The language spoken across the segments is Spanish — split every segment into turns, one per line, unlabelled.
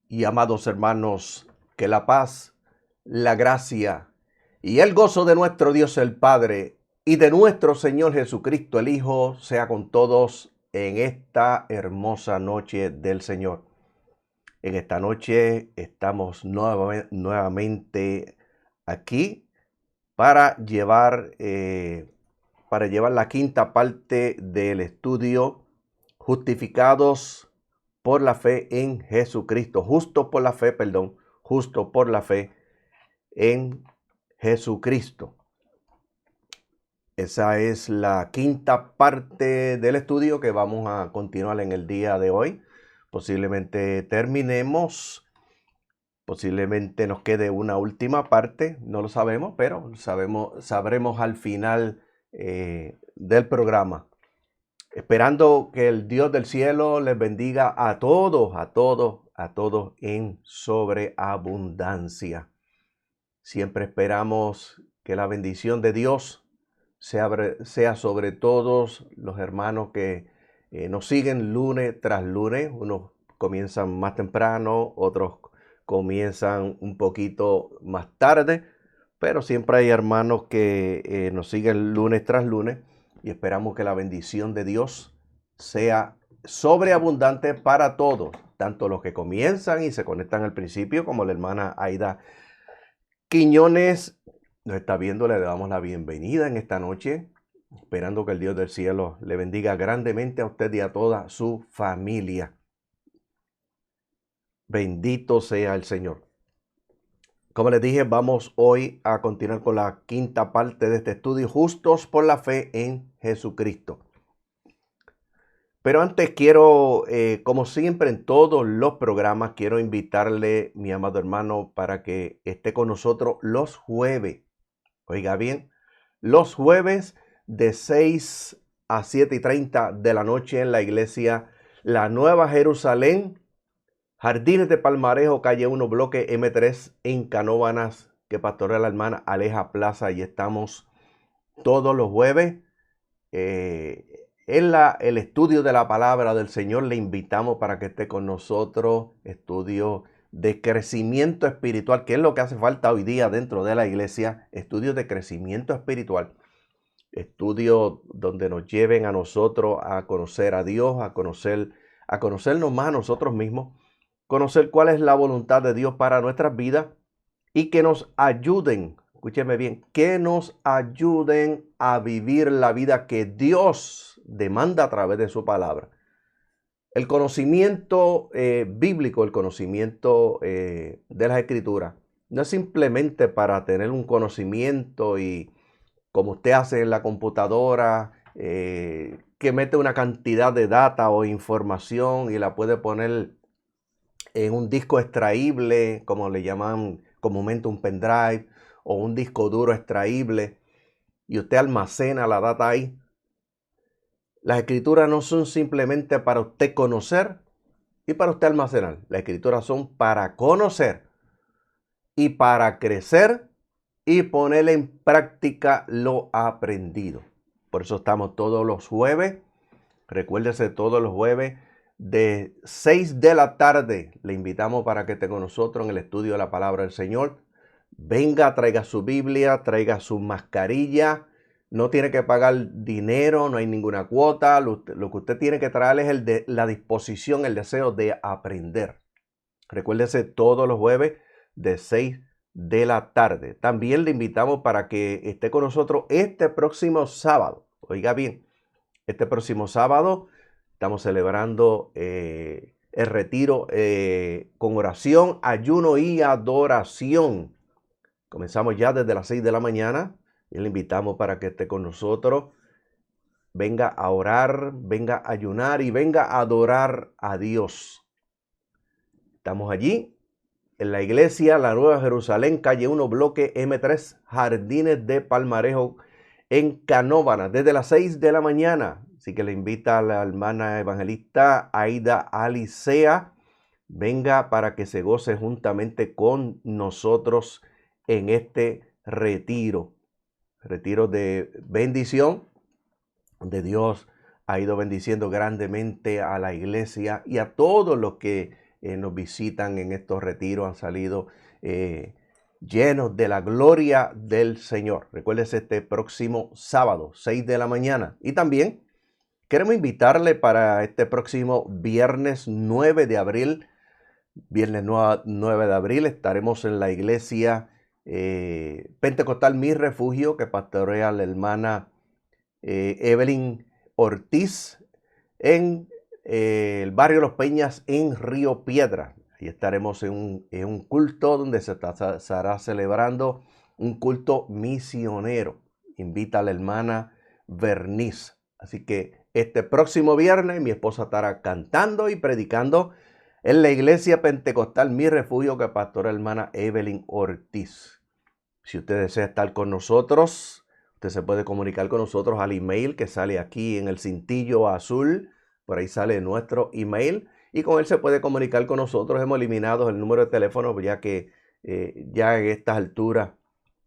Y amados hermanos, que la paz, la gracia y el gozo de nuestro Dios el Padre y de nuestro Señor Jesucristo el Hijo sea con todos en esta hermosa noche del Señor. En esta noche estamos nuevamente aquí para llevar la quinta parte del estudio Justificados por la fe en Jesucristo, justo por la fe en Jesucristo. Esa es la quinta parte del estudio que vamos a continuar en el día de hoy. Posiblemente terminemos, posiblemente nos quede una última parte, no lo sabemos, pero sabremos al final del programa. Esperando que el Dios del cielo les bendiga a todos en sobreabundancia. Siempre esperamos que la bendición de Dios sea sobre todos los hermanos que nos siguen lunes tras lunes. Unos comienzan más temprano, otros comienzan un poquito más tarde, pero siempre hay hermanos que nos siguen lunes tras lunes. Y esperamos que la bendición de Dios sea sobreabundante para todos, tanto los que comienzan y se conectan al principio, como la hermana Aida Quiñones nos está viendo. Le damos la bienvenida en esta noche, esperando que el Dios del cielo le bendiga grandemente a usted y a toda su familia. Bendito sea el Señor. Como les dije, vamos hoy a continuar con la quinta parte de este estudio, justos por la fe en Jesucristo. Pero antes quiero, como siempre en todos los programas, quiero invitarle, mi amado hermano, para que esté con nosotros los jueves. Oiga bien, los jueves de 6 a 7:30 de la noche en la iglesia La Nueva Jerusalén, Jardines de Palmarejo, calle 1, bloque M3 en Canóvanas, que pastorea la hermana Aleja Plaza. Y estamos todos los jueves. El estudio de la palabra del Señor. Le invitamos para que esté con nosotros. Estudio de crecimiento espiritual, que es lo que hace falta hoy día dentro de la iglesia. Estudios de crecimiento espiritual. Estudios donde nos lleven a nosotros a conocer a Dios, a conocernos más a nosotros mismos, conocer cuál es la voluntad de Dios para nuestras vidas y que nos ayuden, escúcheme bien, que nos ayuden a vivir la vida que Dios demanda a través de su palabra. El conocimiento bíblico, el conocimiento de las Escrituras, no es simplemente para tener un conocimiento y como usted hace en la computadora, que mete una cantidad de data o información y la puede poner en un disco extraíble, como le llaman comúnmente un pendrive, o un disco duro extraíble, y usted almacena la data ahí. Las escrituras no son simplemente para usted conocer y para usted almacenar. Las escrituras son para conocer y para crecer y poner en práctica lo aprendido. Por eso estamos todos los jueves. Recuérdese, todos los jueves de 6 de la tarde. Le invitamos para que esté con nosotros en el estudio de la palabra del Señor. Venga, traiga su Biblia, traiga su mascarilla. No tiene que pagar dinero, no hay ninguna cuota. Lo que usted tiene que traer es la disposición, el deseo de aprender. Recuérdese, todos los jueves de 6 de la tarde. También le invitamos para que esté con nosotros este próximo sábado. Oiga bien, este próximo sábado estamos celebrando el retiro con oración, ayuno y adoración. Comenzamos ya desde las 6 de la mañana y le invitamos para que esté con nosotros. Venga a orar, venga a ayunar y venga a adorar a Dios. Estamos allí en la iglesia La Nueva Jerusalén, calle 1, bloque M3, Jardines de Palmarejo, en Canóvanas, desde las 6 de la mañana. Así que le invita a la hermana evangelista Aida Alicea. Venga para que se goce juntamente con nosotros en este retiro. Retiro de bendición, donde Dios ha ido bendiciendo grandemente a la iglesia y a todos los que nos visitan en estos retiros han salido llenos de la gloria del Señor. Recuérdese este próximo sábado, 6 de la mañana. Y también queremos invitarle para este próximo viernes 9 de abril. Viernes 9 de abril estaremos en la iglesia Pentecostal Mi Refugio, que pastorea la hermana Evelyn Ortiz en el barrio Los Peñas en Río Piedra. Ahí estaremos en un culto donde se estará celebrando un culto misionero. Invita a la hermana Bernice. Así que este próximo viernes mi esposa estará cantando y predicando en la iglesia Pentecostal Mi Refugio que pastora la hermana Evelyn Ortiz. Si usted desea estar con nosotros, usted se puede comunicar con nosotros al email que sale aquí en el cintillo azul. Por ahí sale nuestro email y con él se puede comunicar con nosotros. Hemos eliminado el número de teléfono ya que ya en estas alturas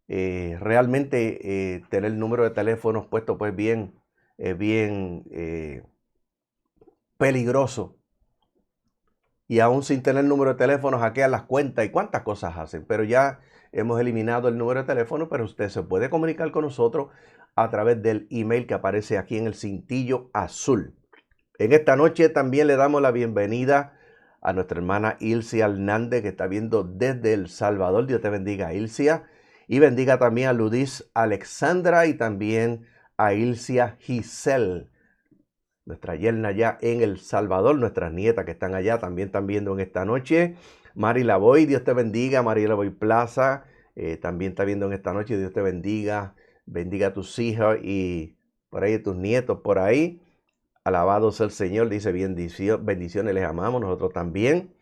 realmente tener el número de teléfonos puesto pues bien peligroso. Y aún sin tener el número de teléfono hackean las cuentas y cuántas cosas hacen. Pero ya hemos eliminado el número de teléfono, pero usted se puede comunicar con nosotros a través del email que aparece aquí en el cintillo azul. En esta noche también le damos la bienvenida a nuestra hermana Ilcia Hernández, que está viendo desde El Salvador. Dios te bendiga, Ilcia. Y bendiga también a Ludis Alexandra y también a Ilcia Giselle, nuestra yerna allá en El Salvador. Nuestras nietas que están allá también están viendo en esta noche. Mari Lavoy, Dios te bendiga. Mari Lavoy Plaza también está viendo en esta noche. Dios te bendiga. Bendiga a tus hijas y por ahí a tus nietos por ahí. Alabado sea el Señor, dice bendiciones, les amamos, nosotros también.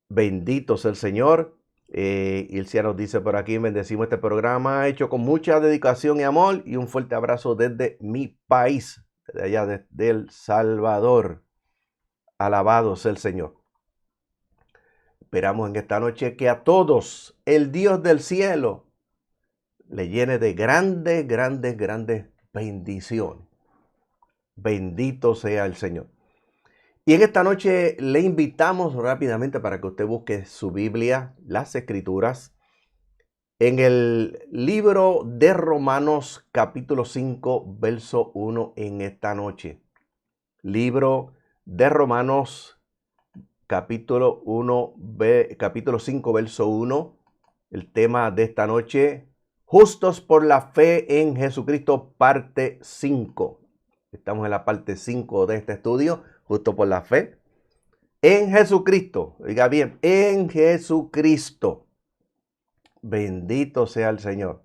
Bendito sea el Señor. Ilcia nos dice por aquí, bendecimos este programa hecho con mucha dedicación y amor y un fuerte abrazo desde mi país, desde allá desde El Salvador. Alabado sea el Señor. Esperamos en esta noche que a todos el Dios del cielo le llene de grandes bendiciones. Bendito sea el Señor. Y en esta noche le invitamos rápidamente para que usted busque su Biblia, las Escrituras, en el libro de Romanos capítulo 5, verso 1 en esta noche. Libro de Romanos capítulo 5, verso 1. El tema de esta noche, justos por la fe en Jesucristo, parte 5. Estamos en la parte 5 de este estudio, justo por la fe en Jesucristo. Oiga bien, en Jesucristo. Bendito sea el Señor.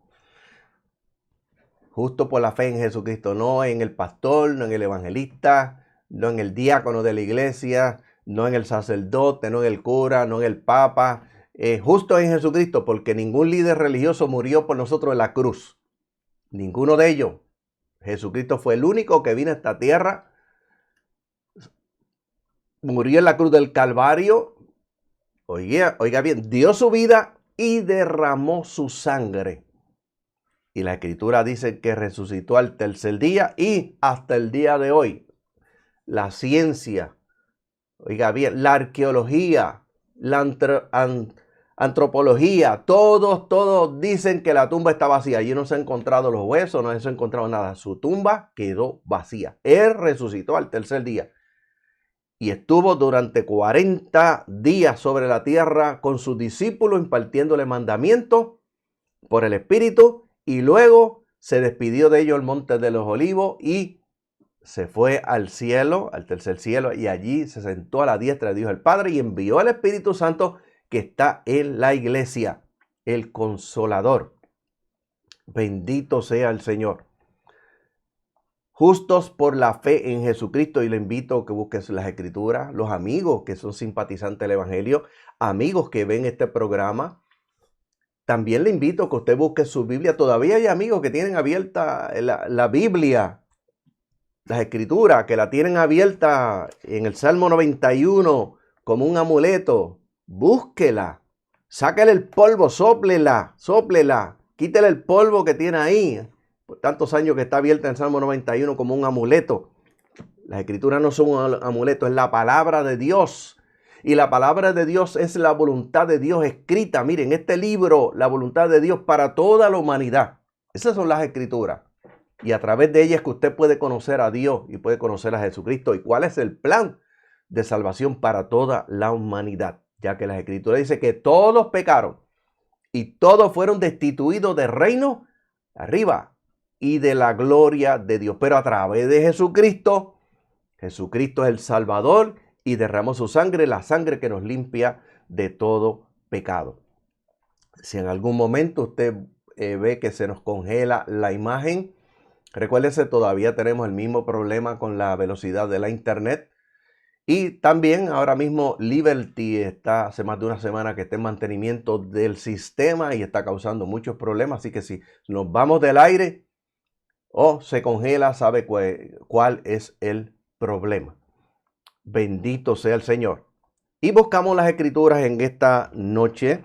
Justo por la fe en Jesucristo, no en el pastor, no en el evangelista, no en el diácono de la iglesia, no en el sacerdote, no en el cura, no en el papa. Justo en Jesucristo, porque ningún líder religioso murió por nosotros en la cruz. Ninguno de ellos. Jesucristo fue el único que vino a esta tierra, murió en la cruz del Calvario, oiga bien, dio su vida y derramó su sangre. Y la Escritura dice que resucitó al tercer día y hasta el día de hoy. La ciencia, oiga bien, la arqueología, la antropología, todos dicen que la tumba está vacía. Allí no se han encontrado los huesos, no se ha encontrado nada. Su tumba quedó vacía. Él resucitó al tercer día y estuvo durante 40 días sobre la tierra con sus discípulos impartiéndole mandamientos por el Espíritu y luego se despidió de ellos al monte de los Olivos y se fue al cielo, al tercer cielo, y allí se sentó a la diestra de Dios el Padre y envió al Espíritu Santo que está en la iglesia, el Consolador. Bendito sea el Señor. Justos por la fe en Jesucristo, y le invito a que busques las Escrituras, los amigos que son simpatizantes del Evangelio, amigos que ven este programa. También le invito a que usted busque su Biblia. Todavía hay amigos que tienen abierta la Biblia, las Escrituras, que la tienen abierta en el Salmo 91 como un amuleto. Búsquela, sáquele el polvo, sóplela, quítele el polvo que tiene ahí. Por tantos años que está abierta en el Salmo 91 como un amuleto. Las Escrituras no son un amuleto, es la palabra de Dios. Y la palabra de Dios es la voluntad de Dios escrita. Miren, este libro, la voluntad de Dios para toda la humanidad. Esas son las escrituras. Y a través de ellas es que usted puede conocer a Dios y puede conocer a Jesucristo. ¿Y cuál es el plan de salvación para toda la humanidad? Ya que las escrituras dicen que todos pecaron y todos fueron destituidos del reino arriba y de la gloria de Dios. Pero a través de Jesucristo, Jesucristo es el Salvador y derramó su sangre, la sangre que nos limpia de todo pecado. Si en algún momento usted ve que se nos congela la imagen, recuérdese, todavía tenemos el mismo problema con la velocidad de la internet. Y también ahora mismo Liberty está hace más de una semana que está en mantenimiento del sistema y está causando muchos problemas. Así que si nos vamos del aire o se congela, sabe cuál es el problema. Bendito sea el Señor. Y buscamos las escrituras en esta noche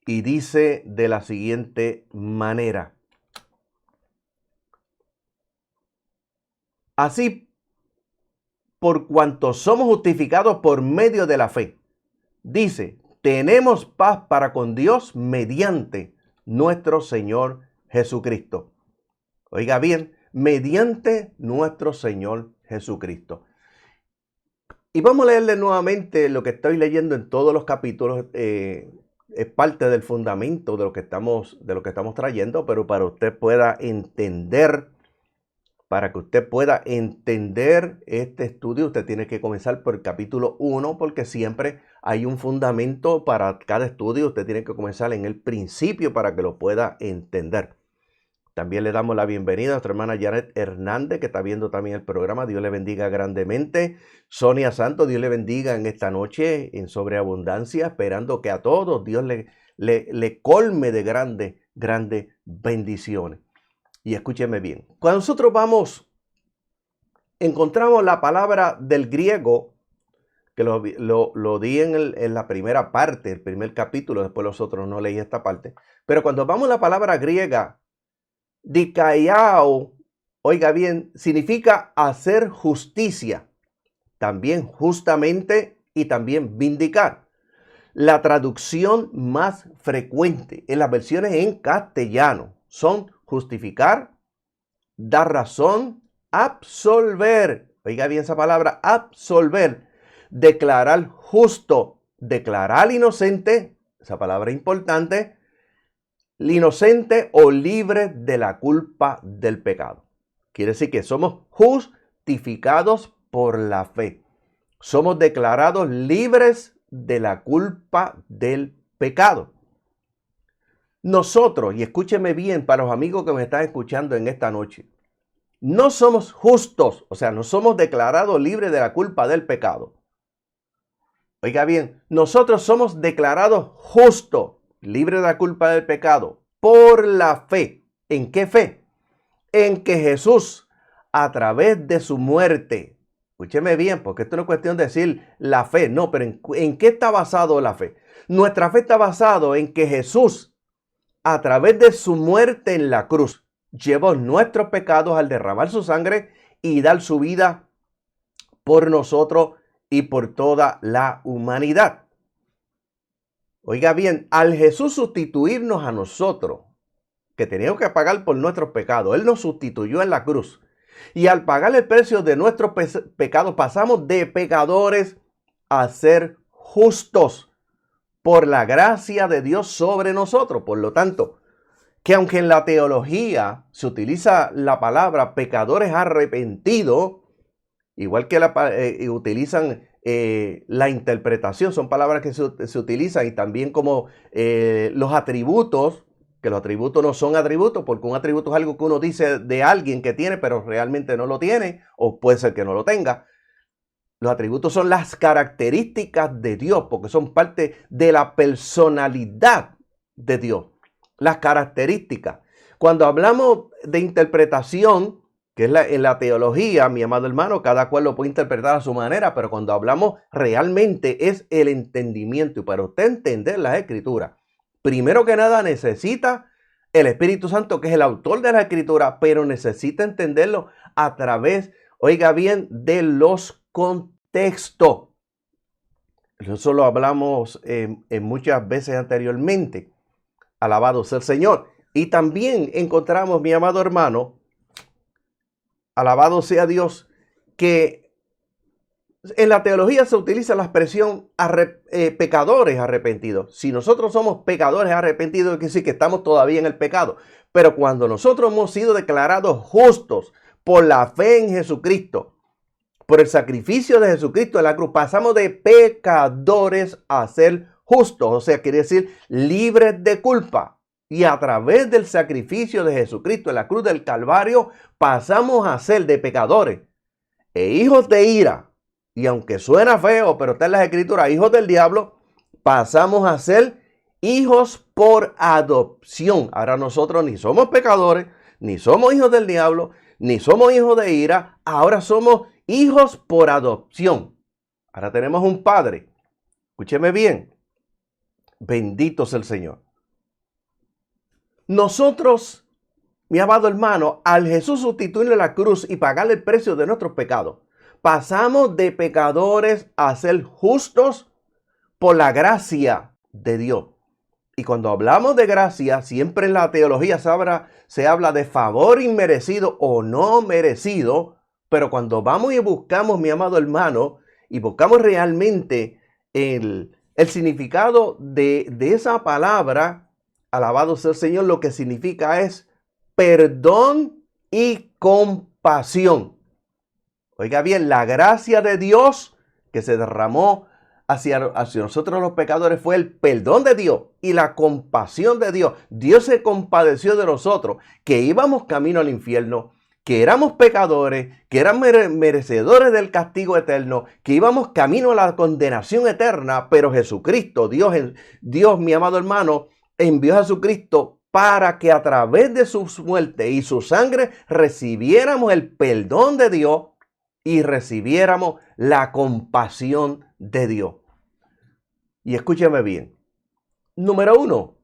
y dice de la siguiente manera. Así, por cuanto somos justificados por medio de la fe, dice, tenemos paz para con Dios mediante nuestro Señor Jesucristo. Oiga bien, mediante nuestro Señor Jesucristo. Y vamos a leerle nuevamente lo que estoy leyendo en todos los capítulos. Es parte del fundamento de lo que estamos trayendo, pero para que usted pueda entender este estudio, usted tiene que comenzar por el capítulo 1, porque siempre hay un fundamento para cada estudio. Usted tiene que comenzar en el principio para que lo pueda entender. También le damos la bienvenida a nuestra hermana Janet Hernández, que está viendo también el programa. Dios le bendiga grandemente. Sonia Santos, Dios le bendiga en esta noche en sobreabundancia, esperando que a todos Dios le colme de grandes bendiciones. Y escúcheme bien. Cuando nosotros encontramos la palabra del griego, que lo di en la primera parte, el primer capítulo, después los otros no leí esta parte. Pero cuando vamos a la palabra griega, dikaiao, oiga bien, significa hacer justicia, también justamente y también vindicar. La traducción más frecuente en las versiones en castellano son justificar, dar razón, absolver. Oiga bien esa palabra, absolver, declarar justo, declarar inocente, esa palabra importante, inocente o libre de la culpa del pecado. Quiere decir que somos justificados por la fe. Somos declarados libres de la culpa del pecado. Nosotros, y escúcheme bien para los amigos que me están escuchando en esta noche, no somos justos, o sea, no somos declarados libres de la culpa del pecado. Oiga bien, nosotros somos declarados justos, libres de la culpa del pecado, por la fe. ¿En qué fe? En que Jesús, a través de su muerte, escúcheme bien, porque esto no es cuestión de decir la fe, no, pero ¿en qué está basado la fe? Nuestra fe está basado en que Jesús, a través de su muerte en la cruz, llevó nuestros pecados al derramar su sangre y dar su vida por nosotros y por toda la humanidad. Oiga bien, al Jesús sustituirnos a nosotros, que teníamos que pagar por nuestros pecados, Él nos sustituyó en la cruz. Y al pagar el precio de nuestros pecados, pasamos de pecadores a ser justos por la gracia de Dios sobre nosotros. Por lo tanto, que aunque en la teología se utiliza la palabra pecadores arrepentidos, igual que utilizan la interpretación, son palabras que se utilizan, y también como los atributos, que los atributos no son atributos, porque un atributo es algo que uno dice de alguien que tiene, pero realmente no lo tiene, o puede ser que no lo tenga. Los atributos son las características de Dios, porque son parte de la personalidad de Dios. Las características. Cuando hablamos de interpretación, que es en la teología, mi amado hermano, cada cual lo puede interpretar a su manera, pero cuando hablamos realmente es el entendimiento. Y para usted entender las escrituras, primero que nada necesita el Espíritu Santo, que es el autor de la escritura, pero necesita entenderlo a través, oiga bien, de los contextos. Eso lo hablamos en muchas veces anteriormente. Alabado sea el Señor. Y también encontramos, mi amado hermano, alabado sea Dios, que en la teología se utiliza la expresión pecadores arrepentidos. Si nosotros somos pecadores arrepentidos, quiere decir que estamos todavía en el pecado. Pero cuando nosotros hemos sido declarados justos por la fe en Jesucristo, por el sacrificio de Jesucristo en la cruz, pasamos de pecadores a ser justos. O sea, quiere decir libres de culpa. Y a través del sacrificio de Jesucristo en la cruz del Calvario, pasamos a ser de pecadores e hijos de ira. Y aunque suena feo, pero está en las escrituras, hijos del diablo, pasamos a ser hijos por adopción. Ahora nosotros ni somos pecadores, ni somos hijos del diablo, ni somos hijos de ira. Ahora somos hijos por adopción. Ahora tenemos un padre. Escúcheme bien. Bendito sea el Señor. Nosotros, mi amado hermano, al Jesús sustituirle la cruz y pagarle el precio de nuestros pecados, pasamos de pecadores a ser justos por la gracia de Dios. Y cuando hablamos de gracia, siempre en la teología se habla de favor inmerecido o no merecido. Pero cuando vamos y buscamos, mi amado hermano, y buscamos realmente el significado de esa palabra, alabado sea el Señor, lo que significa es perdón y compasión. Oiga bien, la gracia de Dios que se derramó hacia nosotros los pecadores fue el perdón de Dios y la compasión de Dios. Dios se compadeció de nosotros, que íbamos camino al infierno, que éramos pecadores, que éramos merecedores del castigo eterno, que íbamos camino a la condenación eterna, pero Jesucristo, Dios, mi amado hermano, envió a Jesucristo para que a través de su muerte y su sangre recibiéramos el perdón de Dios y recibiéramos la compasión de Dios. Y escúcheme bien. Número 1,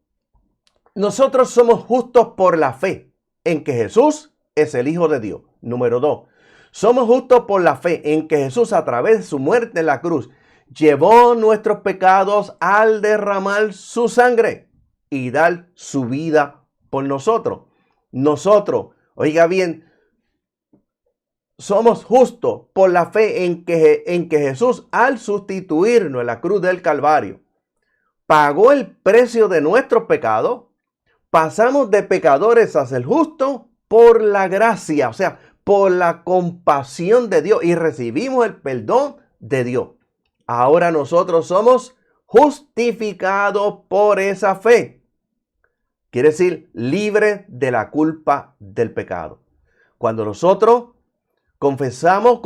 nosotros somos justos por la fe en que Jesús es el Hijo de Dios. Número 2, somos justos por la fe en que Jesús, a través de su muerte en la cruz, llevó nuestros pecados al derramar su sangre y dar su vida por nosotros. Nosotros, oiga bien, somos justos por la fe en que Jesús, al sustituirnos en la cruz del Calvario, pagó el precio de nuestros pecados. Pasamos de pecadores a ser justos por la gracia, o sea, por la compasión de Dios, y recibimos el perdón de Dios. Ahora nosotros somos justificados por esa fe. Quiere decir, libres de la culpa del pecado. Cuando nosotros confesamos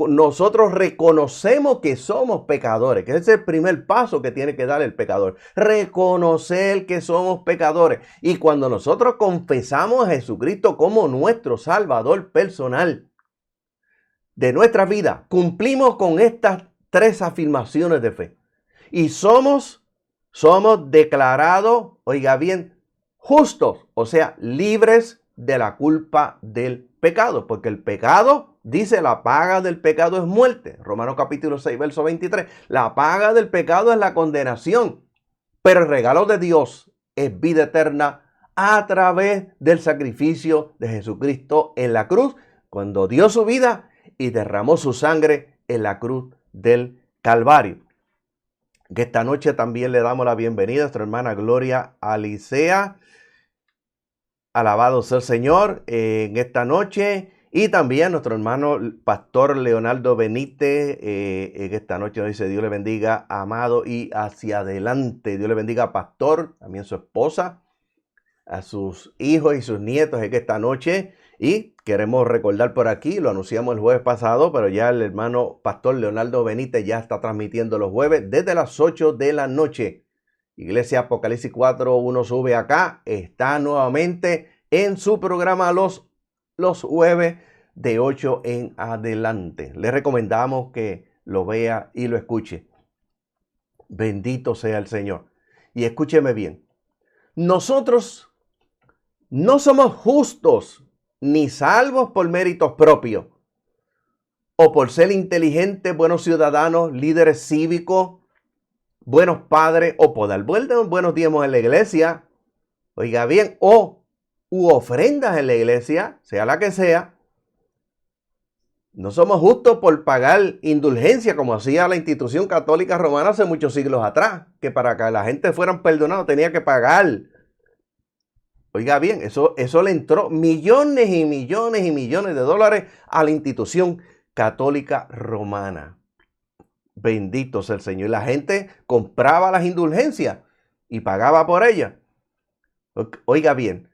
nosotros reconocemos que somos pecadores, que ese es el primer paso que tiene que dar el pecador. Reconocer que somos pecadores. Y cuando nosotros confesamos a Jesucristo como nuestro Salvador personal de nuestra vida, cumplimos con estas 3 afirmaciones de fe. Y somos declarados, oiga bien, justos, o sea, libres de la culpa del pecado, porque el pecado, dice, la paga del pecado es muerte. Romanos capítulo 6, verso 23. La paga del pecado es la condenación, pero el regalo de Dios es vida eterna a través del sacrificio de Jesucristo en la cruz, cuando dio su vida y derramó su sangre en la cruz del Calvario. Que esta noche también le damos la bienvenida a nuestra hermana Gloria Alicea. Alabado sea el Señor en esta noche. Y también nuestro hermano pastor Leonardo Benítez en esta noche nos dice: Dios le bendiga, amado, y hacia adelante. Dios le bendiga, pastor, también su esposa, a sus hijos y sus nietos en esta noche. Y queremos recordar por aquí, lo anunciamos el jueves pasado, pero ya el hermano pastor Leonardo Benítez ya está transmitiendo los jueves desde las 8 de la noche. Iglesia Apocalipsis 4:1 sube acá, está nuevamente en su programa los jueves de 8 en adelante. Le recomendamos que lo vea y lo escuche. Bendito sea el Señor. Y escúcheme bien, nosotros no somos justos ni salvos por méritos propios o por ser inteligentes, buenos ciudadanos, líderes cívicos, buenos padres, o por dar buenos diezmos en la iglesia, oiga bien, u ofrendas en la iglesia, sea la que sea. No somos justos por pagar indulgencia como hacía la institución católica romana hace muchos siglos atrás, que para que la gente fuera perdonada tenía que pagar. Oiga bien, eso le entró millones y millones y millones de dólares a la institución católica romana. Bendito sea el Señor. Y la gente compraba las indulgencias y pagaba por ellas. Oiga bien,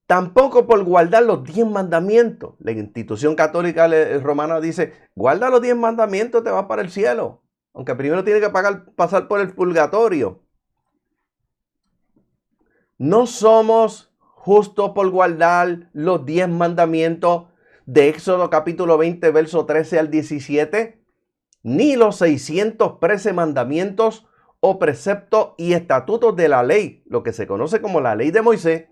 tampoco por guardar los 10 mandamientos. La institución católica romana dice, guarda los 10 mandamientos, te vas para el cielo. Aunque primero tiene que pasar por el purgatorio. No somos justos por guardar los 10 mandamientos de Éxodo capítulo 20, verso 13 al 17, ni los 613 mandamientos o preceptos y estatutos de la ley, lo que se conoce como la ley de Moisés,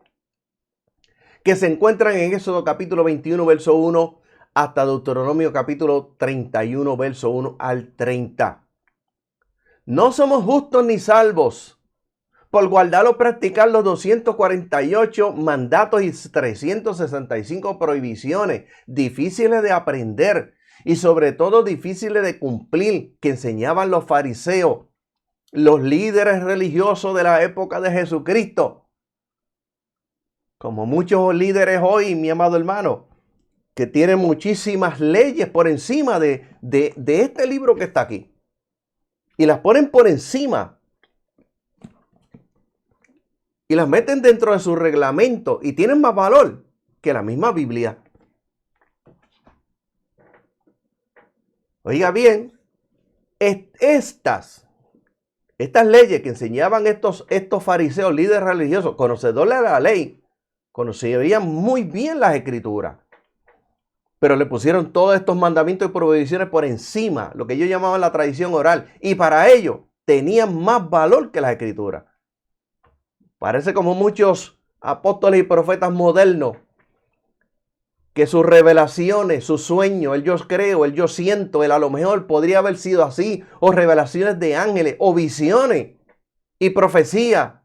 que se encuentran en Éxodo capítulo 21, verso 1, hasta Deuteronomio capítulo 31, verso 1 al 30. No somos justos ni salvos por guardar o practicar los 248 mandatos y 365 prohibiciones, difíciles de aprender y sobre todo difíciles de cumplir, que enseñaban los fariseos, los líderes religiosos de la época de Jesucristo. Como muchos líderes hoy, mi amado hermano, que tienen muchísimas leyes por encima de este libro que está aquí. Y las ponen por encima. Y las meten dentro de su reglamento y tienen más valor que la misma Biblia. Oiga bien, estas leyes que enseñaban estos fariseos, líderes religiosos, conocedores de la ley, conocían muy bien las escrituras. Pero le pusieron todos estos mandamientos y prohibiciones por encima, lo que ellos llamaban la tradición oral. Y para ello tenían más valor que las escrituras. Parece como muchos apóstoles y profetas modernos, que sus revelaciones, sus sueños, el yo creo, el yo siento, el a lo mejor podría haber sido así, o revelaciones de ángeles, o visiones y profecía,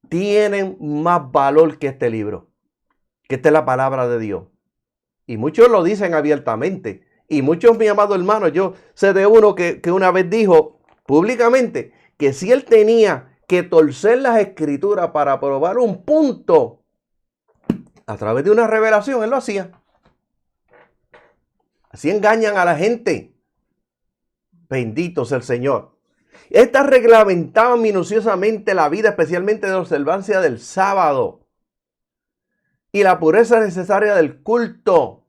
tienen más valor que este libro, que esta es la palabra de Dios. Y muchos lo dicen abiertamente. Y muchos, mi amado hermano, yo sé de uno que una vez dijo públicamente que si él tenía que torcer las escrituras para probar un punto a través de una revelación, él lo hacía. Así engañan a la gente. Bendito sea el Señor. Estas reglamentaban minuciosamente la vida, especialmente de la observancia del sábado y la pureza necesaria del culto.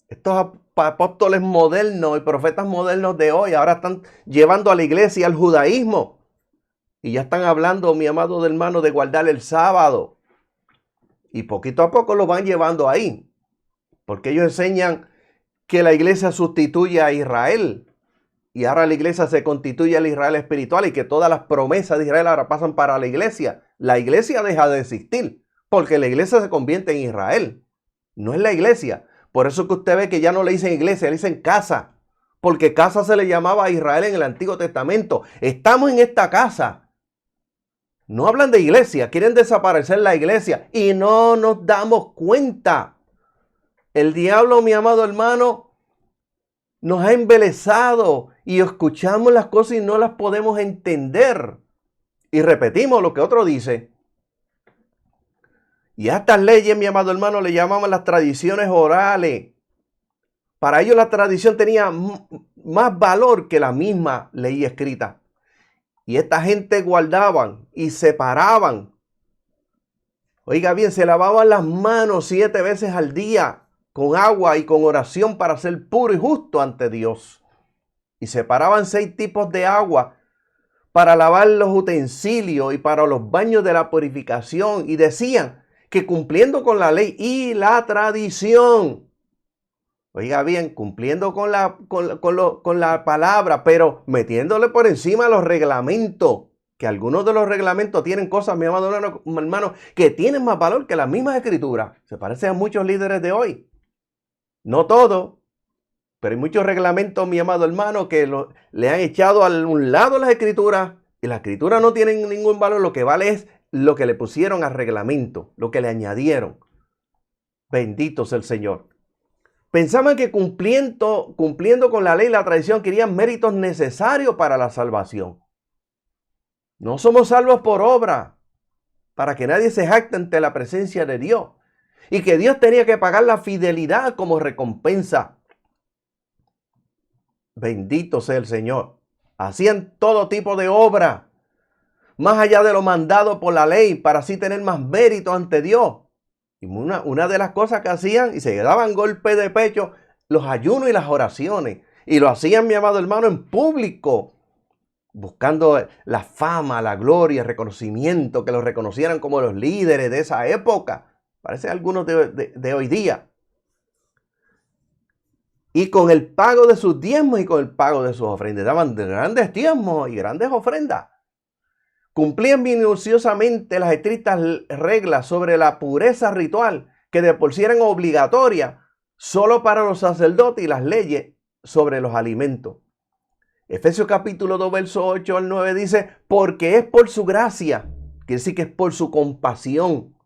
Estos apóstoles modernos y profetas modernos de hoy ahora están llevando a la iglesia al judaísmo. Y ya están hablando, mi amado hermano, de guardar el sábado. Y poquito a poco lo van llevando ahí. Porque ellos enseñan que la iglesia sustituye a Israel. Y ahora la iglesia se constituye al Israel espiritual y que todas las promesas de Israel ahora pasan para la iglesia. La iglesia deja de existir porque la iglesia se convierte en Israel. No es la iglesia. Por eso que usted ve que ya no le dicen iglesia, le dicen casa. Porque casa se le llamaba a Israel en el Antiguo Testamento. Estamos en esta casa. No hablan de iglesia, quieren desaparecer la iglesia y no nos damos cuenta. El diablo, mi amado hermano, nos ha embelesado y escuchamos las cosas y no las podemos entender. Y repetimos lo que otro dice. Y a estas leyes, mi amado hermano, le llamamos las tradiciones orales. Para ellos la tradición tenía más valor que la misma ley escrita. Y esta gente guardaban y separaban. Oiga bien, se lavaban las manos 7 veces al día con agua y con oración para ser puro y justo ante Dios. Y separaban 6 tipos de agua para lavar los utensilios y para los baños de la purificación. Y decían que cumpliendo con la ley y la tradición, oiga bien, cumpliendo con la palabra, pero metiéndole por encima los reglamentos, que algunos de los reglamentos tienen cosas, mi amado hermano, que tienen más valor que las mismas escrituras. Se parecen a muchos líderes de hoy. No todos, Pero hay muchos reglamentos, mi amado hermano, que le han echado a un lado las escrituras y las escrituras no tienen ningún valor. Lo que vale es lo que le pusieron al reglamento, lo que le añadieron. Bendito sea el Señor. Pensaban que cumpliendo con la ley y la tradición querían méritos necesarios para la salvación. No somos salvos por obra, para que nadie se jacte ante la presencia de Dios. Y que Dios tenía que pagar la fidelidad como recompensa. Bendito sea el Señor. Hacían todo tipo de obra, más allá de lo mandado por la ley, para así tener más mérito ante Dios. Y una de las cosas que hacían, y se daban golpes de pecho, los ayunos y las oraciones. Y lo hacían, mi amado hermano, en público, buscando la fama, la gloria, el reconocimiento, que los reconocieran como los líderes de esa época. Parece algunos de hoy día. Y con el pago de sus diezmos y con el pago de sus ofrendas. Daban grandes diezmos y grandes ofrendas. Cumplían minuciosamente las estrictas reglas sobre la pureza ritual, que de por sí eran obligatorias solo para los sacerdotes, y las leyes sobre los alimentos. Efesios capítulo 2, verso 8 al 9 dice, porque es por su gracia, quiere decir que es por su compasión,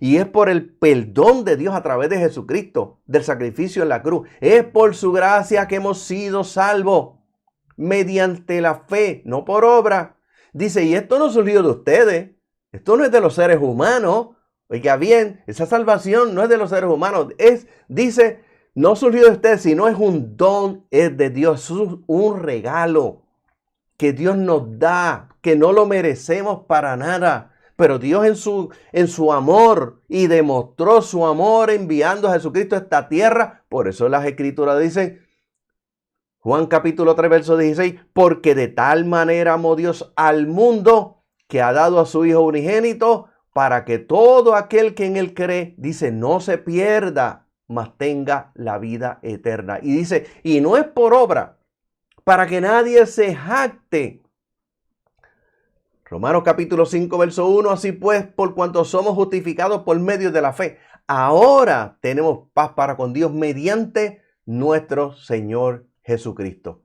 y es por el perdón de Dios a través de Jesucristo, del sacrificio en la cruz. Es por su gracia que hemos sido salvos, mediante la fe, no por obra. Dice, y esto no surgió de ustedes, esto no es de los seres humanos. Oiga bien, esa salvación no es de los seres humanos. Dice, no surgió de ustedes, sino es un don, es de Dios, es un regalo que Dios nos da, que no lo merecemos para nada. Pero Dios en su amor, y demostró su amor enviando a Jesucristo a esta tierra. Por eso las escrituras dicen, Juan capítulo 3, verso 16, porque de tal manera amó Dios al mundo que ha dado a su Hijo unigénito, para que todo aquel que en él cree, dice, no se pierda, mas tenga la vida eterna. Y dice, y no es por obra, para que nadie se jacte. Romanos capítulo 5, verso 1, así pues, por cuanto somos justificados por medio de la fe, ahora tenemos paz para con Dios mediante nuestro Señor Jesucristo.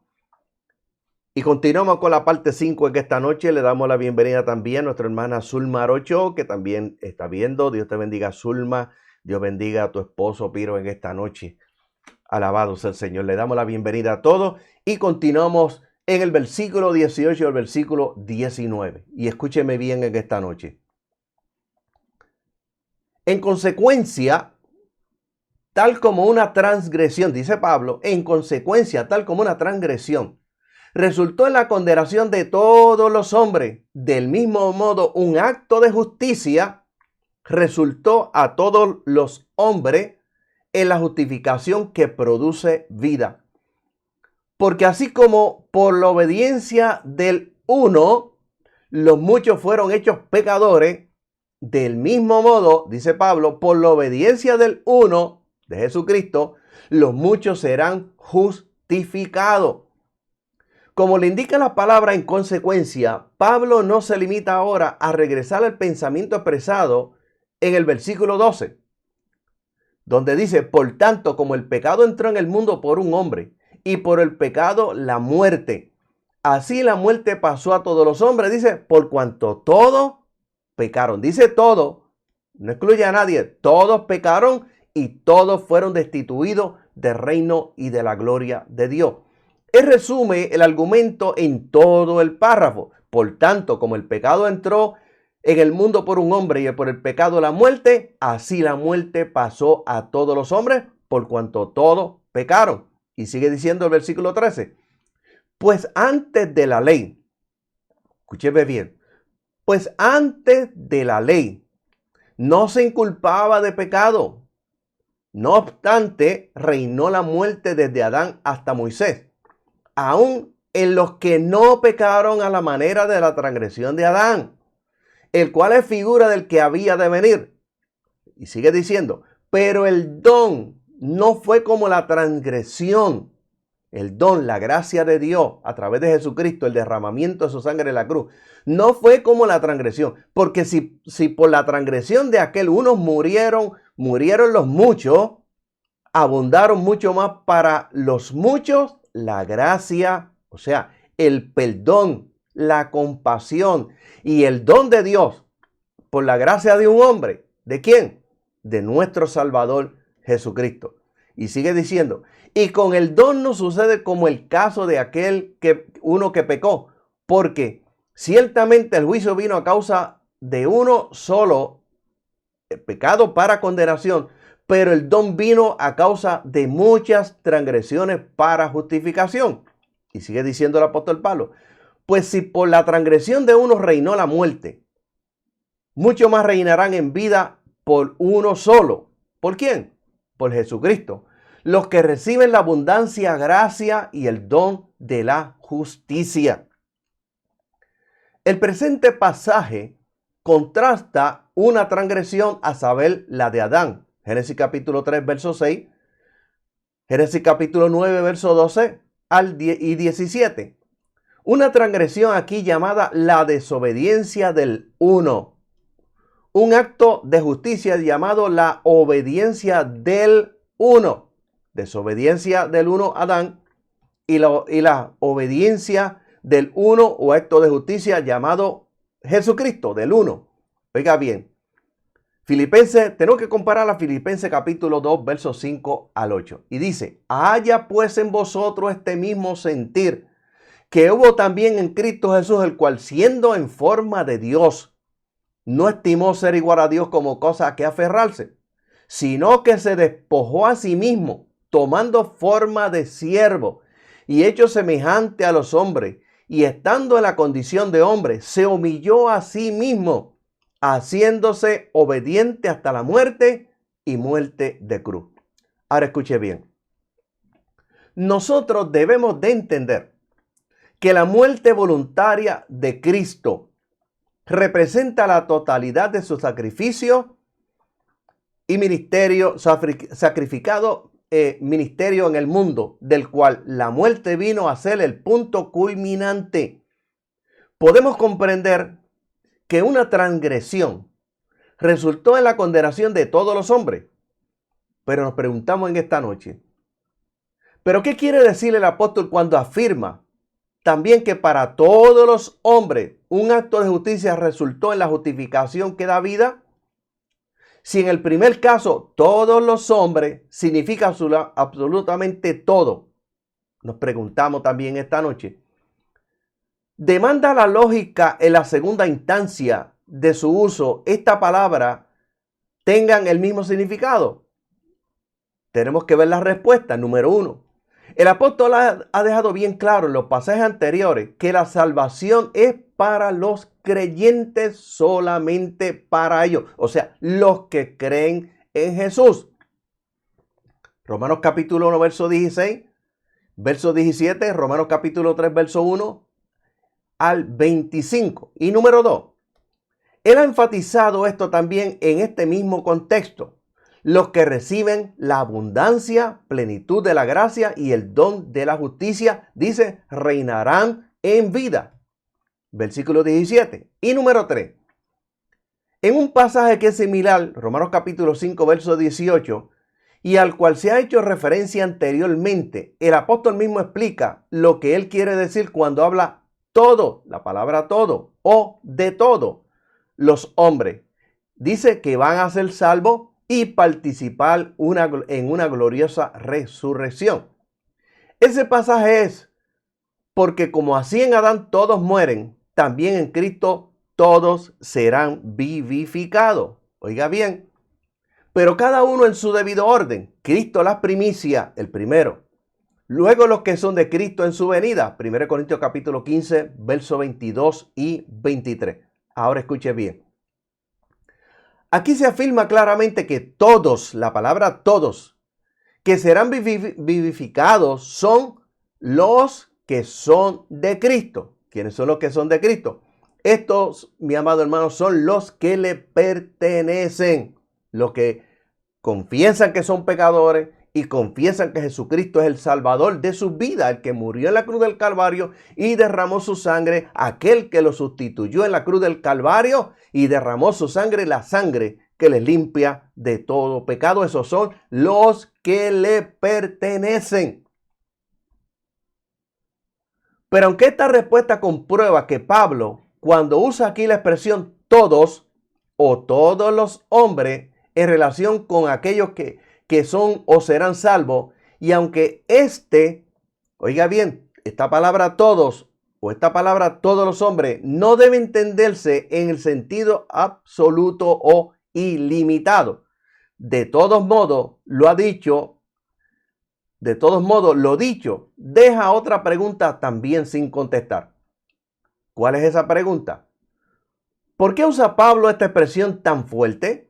Y continuamos con la parte 5 en esta noche. Le damos la bienvenida también a nuestra hermana Zulma Arocho, que también está viendo. Dios te bendiga, Zulma. Dios bendiga a tu esposo Piro en esta noche. Alabado sea el Señor. Le damos la bienvenida a todos y continuamos en el versículo 18 y el versículo 19. Y escúcheme bien en esta noche. En consecuencia, tal como una transgresión, dice Pablo, en consecuencia, tal como una transgresión, resultó en la condenación de todos los hombres. Del mismo modo, un acto de justicia resultó a todos los hombres en la justificación que produce vida. Porque así como por la obediencia del uno, los muchos fueron hechos pecadores, del mismo modo, dice Pablo, por la obediencia del uno, de Jesucristo, los muchos serán justificados. Como le indica la palabra en consecuencia, Pablo no se limita ahora a regresar al pensamiento expresado en el versículo 12, donde dice, por tanto, como el pecado entró en el mundo por un hombre, y por el pecado la muerte, así la muerte pasó a todos los hombres, dice, por cuanto todos pecaron. Dice todo, no excluye a nadie, todos pecaron y todos fueron destituidos del reino y de la gloria de Dios. Él resume el argumento en todo el párrafo. Por tanto, como el pecado entró en el mundo por un hombre y por el pecado la muerte, así la muerte pasó a todos los hombres por cuanto todos pecaron. Y sigue diciendo el versículo 13. Pues antes de la ley, escúcheme bien, pues antes de la ley no se inculpaba de pecado. No obstante, reinó la muerte desde Adán hasta Moisés, aún en los que no pecaron a la manera de la transgresión de Adán, el cual es figura del que había de venir. Y sigue diciendo, pero el don no fue como la transgresión. El don, la gracia de Dios a través de Jesucristo, el derramamiento de su sangre en la cruz, no fue como la transgresión. Porque si por la transgresión de aquel unos murieron los muchos, abundaron mucho más para los muchos la gracia, o sea, el perdón, la compasión y el don de Dios por la gracia de un hombre. ¿De quién? De nuestro Salvador Jesucristo. Y sigue diciendo, y con el don no sucede como el caso de uno que pecó, porque ciertamente el juicio vino a causa de uno solo, el pecado para condenación, pero el don vino a causa de muchas transgresiones para justificación. Y sigue diciendo el apóstol Pablo, pues si por la transgresión de uno reinó la muerte, mucho más reinarán en vida por uno solo. ¿Por quién? Por Jesucristo. Los que reciben la abundancia, gracia y el don de la justicia. El presente pasaje contrasta una transgresión, a saber, la de Adán. Génesis capítulo 3, verso 6. Génesis capítulo 9, verso 12 y 17. Una transgresión aquí llamada la desobediencia del uno. Un acto de justicia llamado la obediencia del uno. Desobediencia del uno, Adán, y la obediencia del uno o acto de justicia llamado Jesucristo, del uno. Oiga bien, Filipenses, tenemos que comparar a Filipenses capítulo 2, versos 5 al 8. Y dice, haya pues en vosotros este mismo sentir que hubo también en Cristo Jesús, el cual siendo en forma de Dios, no estimó ser igual a Dios como cosa a que aferrarse, sino que se despojó a sí mismo, tomando forma de siervo y hecho semejante a los hombres, y estando en la condición de hombre, se humilló a sí mismo, haciéndose obediente hasta la muerte y muerte de cruz. Ahora escuche bien. Nosotros debemos de entender que la muerte voluntaria de Cristo representa la totalidad de su sacrificio y ministerio, sacrificado ministerio en el mundo, del cual la muerte vino a ser el punto culminante. Podemos comprender que una transgresión resultó en la condenación de todos los hombres. Pero nos preguntamos en esta noche, ¿pero qué quiere decir el apóstol cuando afirma también que para todos los hombres un acto de justicia resultó en la justificación que da vida? Si en el primer caso todos los hombres significa absolutamente todo, nos preguntamos también esta noche, ¿demanda la lógica en la segunda instancia de su uso esta palabra tengan el mismo significado? Tenemos que ver la respuesta. Número 1. El apóstol ha dejado bien claro en los pasajes anteriores que la salvación es para los creyentes, solamente para ellos. O sea, los que creen en Jesús. Romanos capítulo 1, verso 16, verso 17, Romanos capítulo 3, verso 1 al 25. Y número 2. Él ha enfatizado esto también en este mismo contexto. Los que reciben la abundancia, plenitud de la gracia y el don de la justicia, dice, reinarán en vida. Versículo 17. Y número 3. En un pasaje que es similar, Romanos capítulo 5, verso 18, y al cual se ha hecho referencia anteriormente, el apóstol mismo explica lo que él quiere decir cuando habla todo, la palabra todo, o de todo, los hombres. Dice que van a ser salvos y participar en una gloriosa resurrección. Ese pasaje es porque como así en Adán todos mueren, también en Cristo todos serán vivificados. Oiga bien, pero cada uno en su debido orden. Cristo las primicias, el primero. Luego los que son de Cristo en su venida. 1 Corintios capítulo 15, versos 22 y 23. Ahora escuche bien. Aquí se afirma claramente que todos, la palabra todos, que serán vivificados son los que son de Cristo. ¿Quiénes son los que son de Cristo? Estos, mi amado hermano, son los que le pertenecen, los que confiesan que son pecadores y confiesan que Jesucristo es el Salvador de su vida, el que murió en la cruz del Calvario y derramó su sangre, aquel que lo sustituyó en la cruz del Calvario y derramó su sangre, la sangre que les limpia de todo pecado. Esos son los que le pertenecen. Pero aunque esta respuesta comprueba que Pablo, cuando usa aquí la expresión todos o todos los hombres en relación con aquellos que son o serán salvos, y aunque oiga bien, esta palabra todos o esta palabra todos los hombres no debe entenderse en el sentido absoluto o ilimitado. De todos modos, lo dicho, deja otra pregunta también sin contestar. ¿Cuál es esa pregunta? ¿Por qué usa Pablo esta expresión tan fuerte?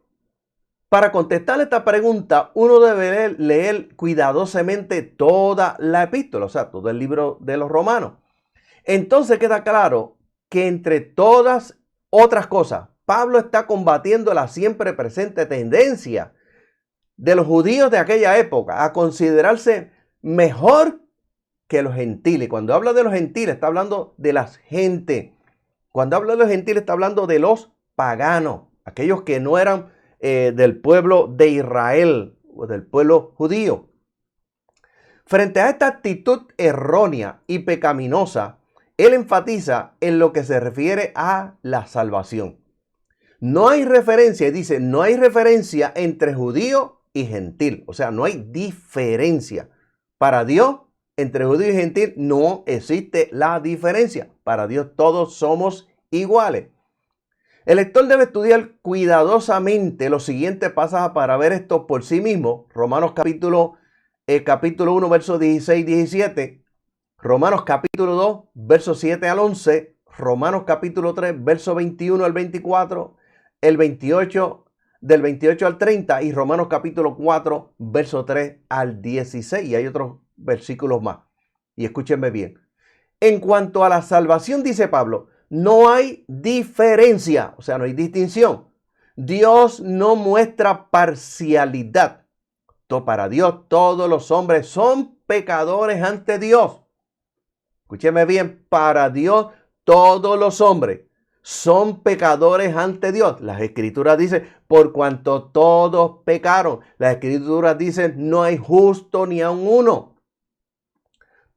Para contestar esta pregunta, uno debe leer cuidadosamente toda la epístola, o sea, todo el libro de los Romanos. Entonces queda claro que entre todas otras cosas, Pablo está combatiendo la siempre presente tendencia de los judíos de aquella época a considerarse mejor que los gentiles. Cuando habla de los gentiles, está hablando de las gentes. Cuando habla de los gentiles, está hablando de los paganos, aquellos que no eran del pueblo de Israel o del pueblo judío. Frente a esta actitud errónea y pecaminosa, él enfatiza en lo que se refiere a la salvación. No hay referencia, dice, no hay referencia entre judío y gentil. O sea, no hay diferencia. Para Dios, entre judío y gentil no existe la diferencia. Para Dios todos somos iguales. El lector debe estudiar cuidadosamente los siguientes pasajes para ver esto por sí mismo. Romanos capítulo 1, versos 16 y 17. Romanos capítulo 2, versos 7 al 11. Romanos capítulo 3, versos 21 al 24. El 28, del 28 al 30. Y Romanos capítulo 4, verso 3 al 16. Y hay otros versículos más. Y escúchenme bien. En cuanto a la salvación, dice Pablo, no hay diferencia, o sea, no hay distinción. Dios no muestra parcialidad. Para Dios todos los hombres son pecadores ante Dios. Escúcheme bien, para Dios todos los hombres son pecadores ante Dios. Las escrituras dicen, por cuanto todos pecaron. Las escrituras dicen, no hay justo ni aun uno.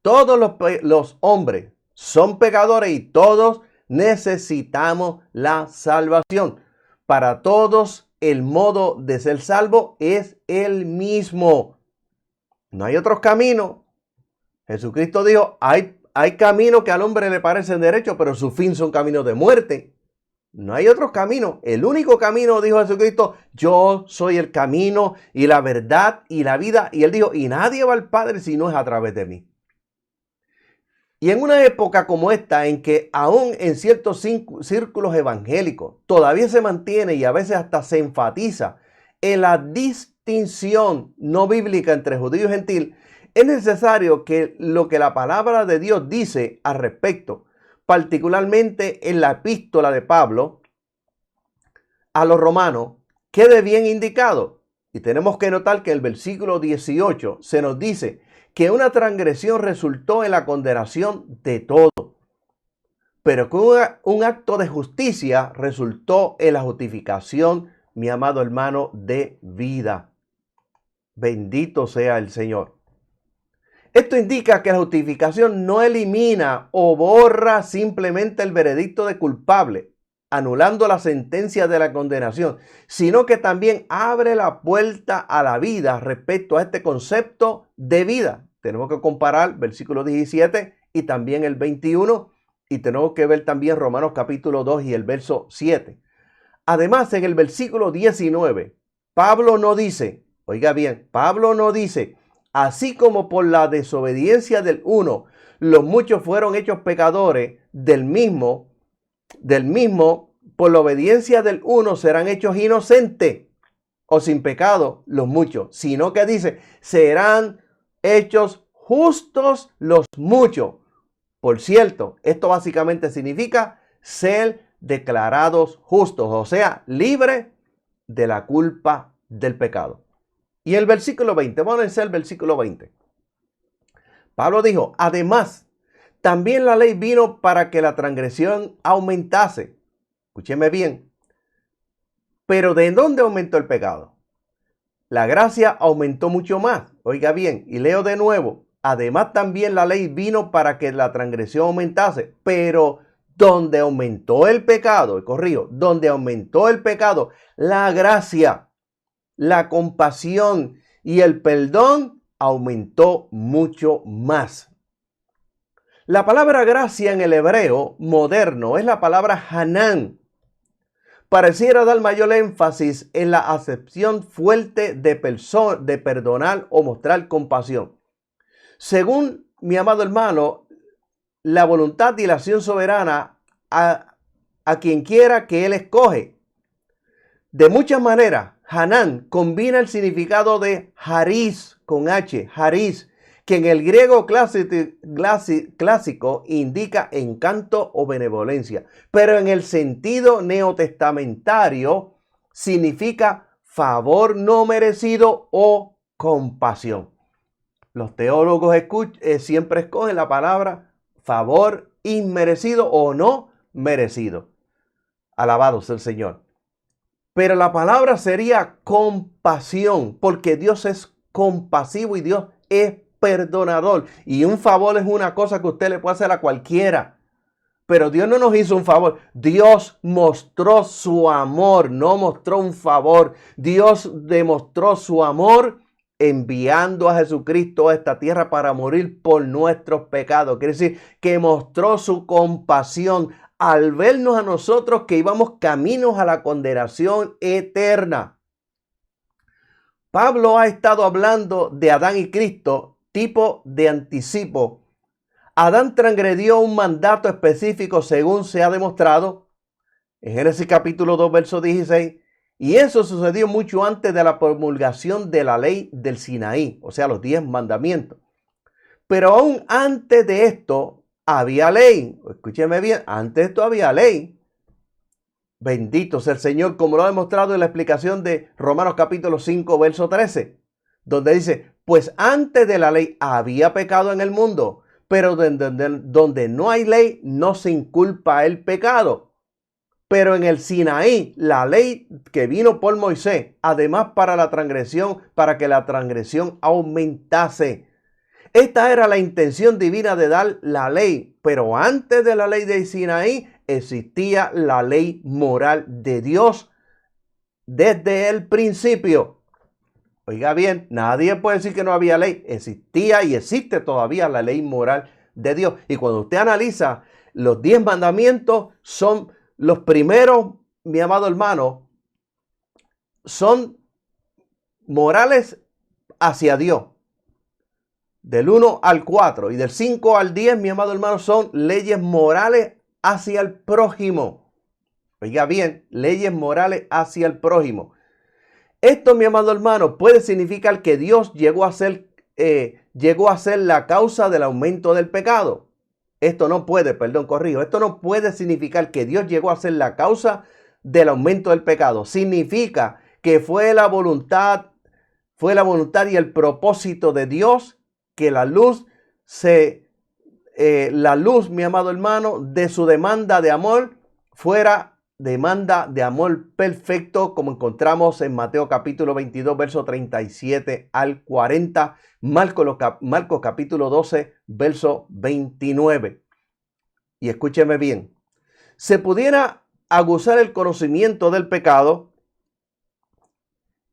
Todos los hombres son pecadores y todos necesitamos la salvación. Para todos el modo de ser salvo es el mismo. No hay otros caminos. Jesucristo dijo, hay caminos que al hombre le parecen derechos, pero su fin son caminos de muerte. No hay otros caminos. El único camino, dijo Jesucristo, yo soy el camino y la verdad y la vida. Y él dijo, y nadie va al Padre si no es a través de mí. Y en una época como esta, en que aún en ciertos círculos evangélicos todavía se mantiene y a veces hasta se enfatiza en la distinción no bíblica entre judío y gentil, es necesario que lo que la palabra de Dios dice al respecto, particularmente en la epístola de Pablo a los romanos, quede bien indicado. Y tenemos que notar que el versículo 18 se nos dice que una transgresión resultó en la condenación de todo, pero que un acto de justicia resultó en la justificación, mi amado hermano, de vida. Bendito sea el Señor. Esto indica que la justificación no elimina o borra simplemente el veredicto de culpable, anulando la sentencia de la condenación, sino que también abre la puerta a la vida respecto a este concepto de vida. Tenemos que comparar versículo 17 y también el 21 y tenemos que ver también Romanos capítulo 2 y el verso 7. Además, en el versículo 19, Pablo no dice, oiga bien, Pablo no dice, así como por la desobediencia del uno, los muchos fueron hechos pecadores, del mismo, por la obediencia del uno serán hechos inocentes o sin pecado los muchos, sino que dice, serán hechos justos los muchos. Por cierto, esto básicamente significa ser declarados justos, o sea, libres de la culpa del pecado. Y el versículo 20, vamos a leer el versículo 20. Pablo dijo, además, también la ley vino para que la transgresión aumentase. Escúcheme bien. Pero ¿de dónde aumentó el pecado? La gracia aumentó mucho más. Oiga bien, y leo de nuevo. Además también la ley vino para que la transgresión aumentase. Pero donde aumentó el pecado, corrijo, donde aumentó el pecado, la gracia, la compasión y el perdón aumentó mucho más. La palabra gracia en el hebreo moderno es la palabra Hanán. Pareciera dar mayor énfasis en la acepción fuerte de perdonar o mostrar compasión. Según mi amado hermano, la voluntad y la acción soberana a quien quiera que él escoge. De muchas maneras, Hanán combina el significado de haris con H, haris, que en el griego clásico indica encanto o benevolencia, pero en el sentido neotestamentario significa favor no merecido o compasión. Los teólogos siempre escogen la palabra favor inmerecido o no merecido. Alabado sea el Señor. Pero la palabra sería compasión, porque Dios es compasivo y Dios es perdonador. Y un favor es una cosa que usted le puede hacer a cualquiera. Pero Dios no nos hizo un favor. Dios mostró su amor, no mostró un favor. Dios demostró su amor enviando a Jesucristo a esta tierra para morir por nuestros pecados. Quiere decir que mostró su compasión al vernos a nosotros que íbamos caminos a la condenación eterna. Pablo ha estado hablando de Adán y Cristo, tipo de anticipo. Adán transgredió un mandato específico según se ha demostrado en Génesis capítulo 2, verso 16. Y eso sucedió mucho antes de la promulgación de la ley del Sinaí, o sea, los 10 mandamientos. Pero aún antes de esto había ley. Escúcheme bien, antes de esto había ley. Bendito sea el Señor, como lo ha demostrado en la explicación de Romanos capítulo 5, verso 13, donde dice, pues antes de la ley había pecado en el mundo, pero donde no hay ley no se inculpa el pecado. Pero en el Sinaí, la ley que vino por Moisés, además para que la transgresión aumentase. Esta era la intención divina de dar la ley, pero antes de la ley de Sinaí existía la ley moral de Dios desde el principio. Oiga bien, nadie puede decir que no había ley. Existía y existe todavía la ley moral de Dios. Y cuando usted analiza los 10 mandamientos, son los primeros, mi amado hermano, son morales hacia Dios. Del 1 al 4 y del 5 al 10, mi amado hermano, son leyes morales hacia el prójimo. Oiga bien, leyes morales hacia el prójimo. Esto, mi amado hermano, puede significar que Dios llegó a ser la causa del aumento del pecado. Esto no puede significar que Dios llegó a ser la causa del aumento del pecado. Significa que fue la voluntad y el propósito de Dios que la luz, mi amado hermano, de su demanda de amor fuera demanda de amor perfecto, como encontramos en Mateo capítulo 22, verso 37 al 40, Marcos capítulo 12, verso 29. Y escúcheme bien, se pudiera aguzar el conocimiento del pecado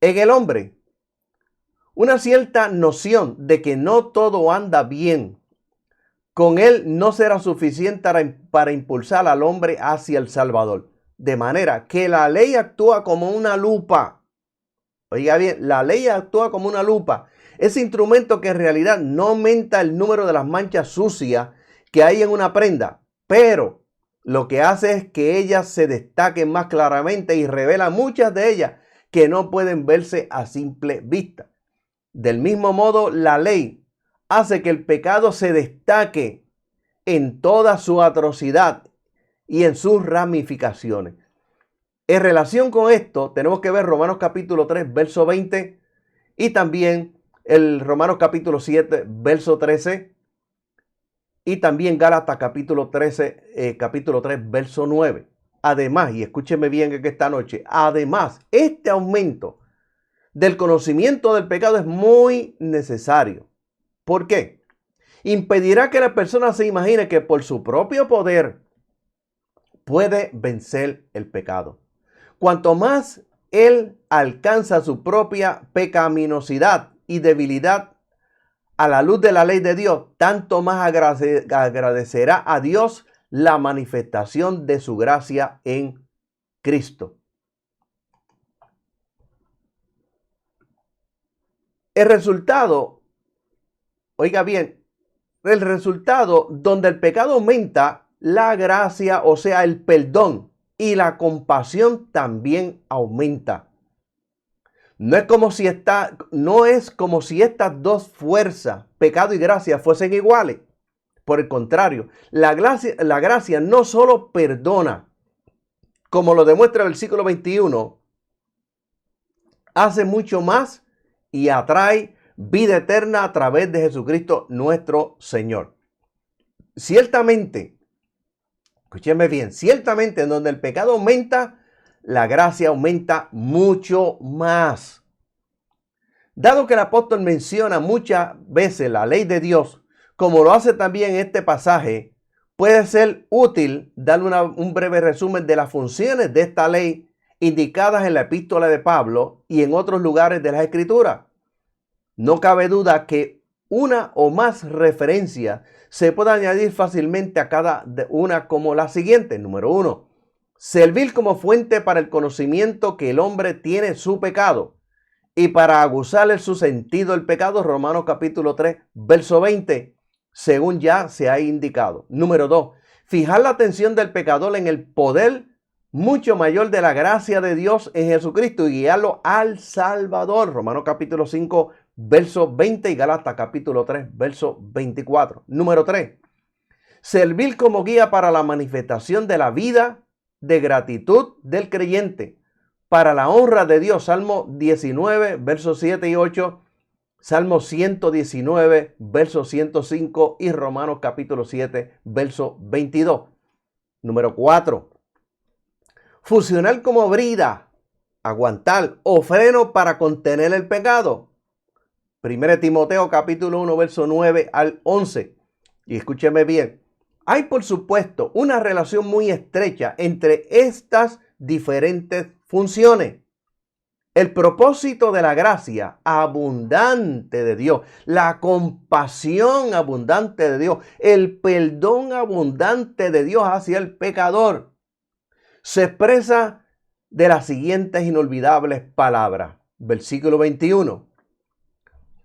en el hombre. Una cierta noción de que no todo anda bien con él no será suficiente para impulsar al hombre hacia el Salvador. De manera que la ley actúa como una lupa. Oiga bien, la ley actúa como una lupa. Ese instrumento que en realidad no aumenta el número de las manchas sucias que hay en una prenda, pero lo que hace es que ellas se destaquen más claramente y revela muchas de ellas que no pueden verse a simple vista. Del mismo modo, la ley hace que el pecado se destaque en toda su atrocidad y en sus ramificaciones. En relación con esto, tenemos que ver Romanos capítulo 3, verso 20 y también el Romanos capítulo 7, verso 13 y también Gálatas capítulo 3, verso 9. además, y escúcheme bien que esta noche, además, este aumento del conocimiento del pecado es muy necesario. ¿Por qué? Impedirá que la persona se imagine que por su propio poder puede vencer el pecado. Cuanto más él alcanza su propia pecaminosidad y debilidad a la luz de la ley de Dios, tanto más agradecerá a Dios la manifestación de su gracia en Cristo. El resultado, oiga bien, el resultado donde el pecado aumenta, la gracia, o sea, el perdón y la compasión también aumenta. No es como si estas dos fuerzas, pecado y gracia, fuesen iguales. Por el contrario, la gracia no solo perdona, como lo demuestra el versículo 21, hace mucho más y atrae vida eterna a través de Jesucristo nuestro Señor. Ciertamente, escúcheme bien, ciertamente en donde el pecado aumenta, la gracia aumenta mucho más. Dado que el apóstol menciona muchas veces la ley de Dios, como lo hace también en este pasaje, puede ser útil darle un breve resumen de las funciones de esta ley indicadas en la epístola de Pablo y en otros lugares de las Escrituras. No cabe duda que una o más referencias se puede añadir fácilmente a cada una como la siguiente. Número 1. Servir como fuente para el conocimiento que el hombre tiene su pecado y para aguzarle su sentido el pecado. Romanos capítulo 3, verso 20, según ya se ha indicado. Número 2. Fijar la atención del pecador en el poder mucho mayor de la gracia de Dios en Jesucristo y guiarlo al Salvador. Romanos capítulo 5, verso 20 y Gálatas capítulo 3, verso 24. Número 3. Servir como guía para la manifestación de la vida de gratitud del creyente para la honra de Dios. Salmo 19, versos 7 y 8. Salmo 119, verso 105 y Romanos capítulo 7, verso 22. Número 4. Funcionar como brida, aguantar o freno para contener el pecado. 1 Timoteo capítulo 1, verso 9 al 11. Y escúcheme bien. Hay, por supuesto, una relación muy estrecha entre estas diferentes funciones. El propósito de la gracia abundante de Dios, la compasión abundante de Dios, el perdón abundante de Dios hacia el pecador, se expresa de las siguientes inolvidables palabras. Versículo 21.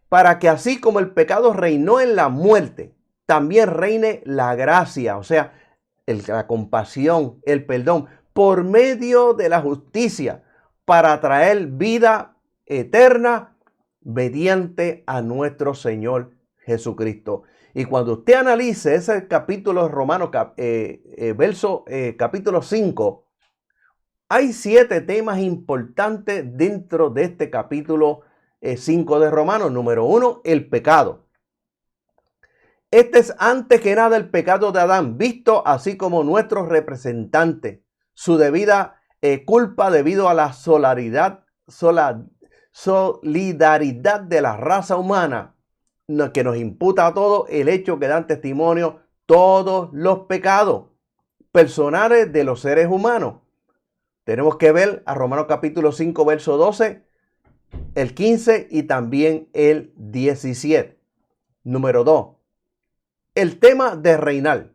Para que así como el pecado reinó en la muerte, también reine la gracia, o sea, la compasión, el perdón, por medio de la justicia, para traer vida eterna mediante a nuestro Señor Jesucristo. Y cuando usted analice ese capítulo Romanos, capítulo 5, hay 7 temas importantes dentro de este capítulo 5 de Romanos. Número 1, el pecado. Este es antes que nada el pecado de Adán, visto así como nuestro representante, su debida culpa debido a la solidaridad de la raza humana, que nos imputa a todos el hecho que dan testimonio todos los pecados personales de los seres humanos. Tenemos que ver a Romanos capítulo 5, verso 12, el 15 y también el 17. Número 2. El tema de reinar.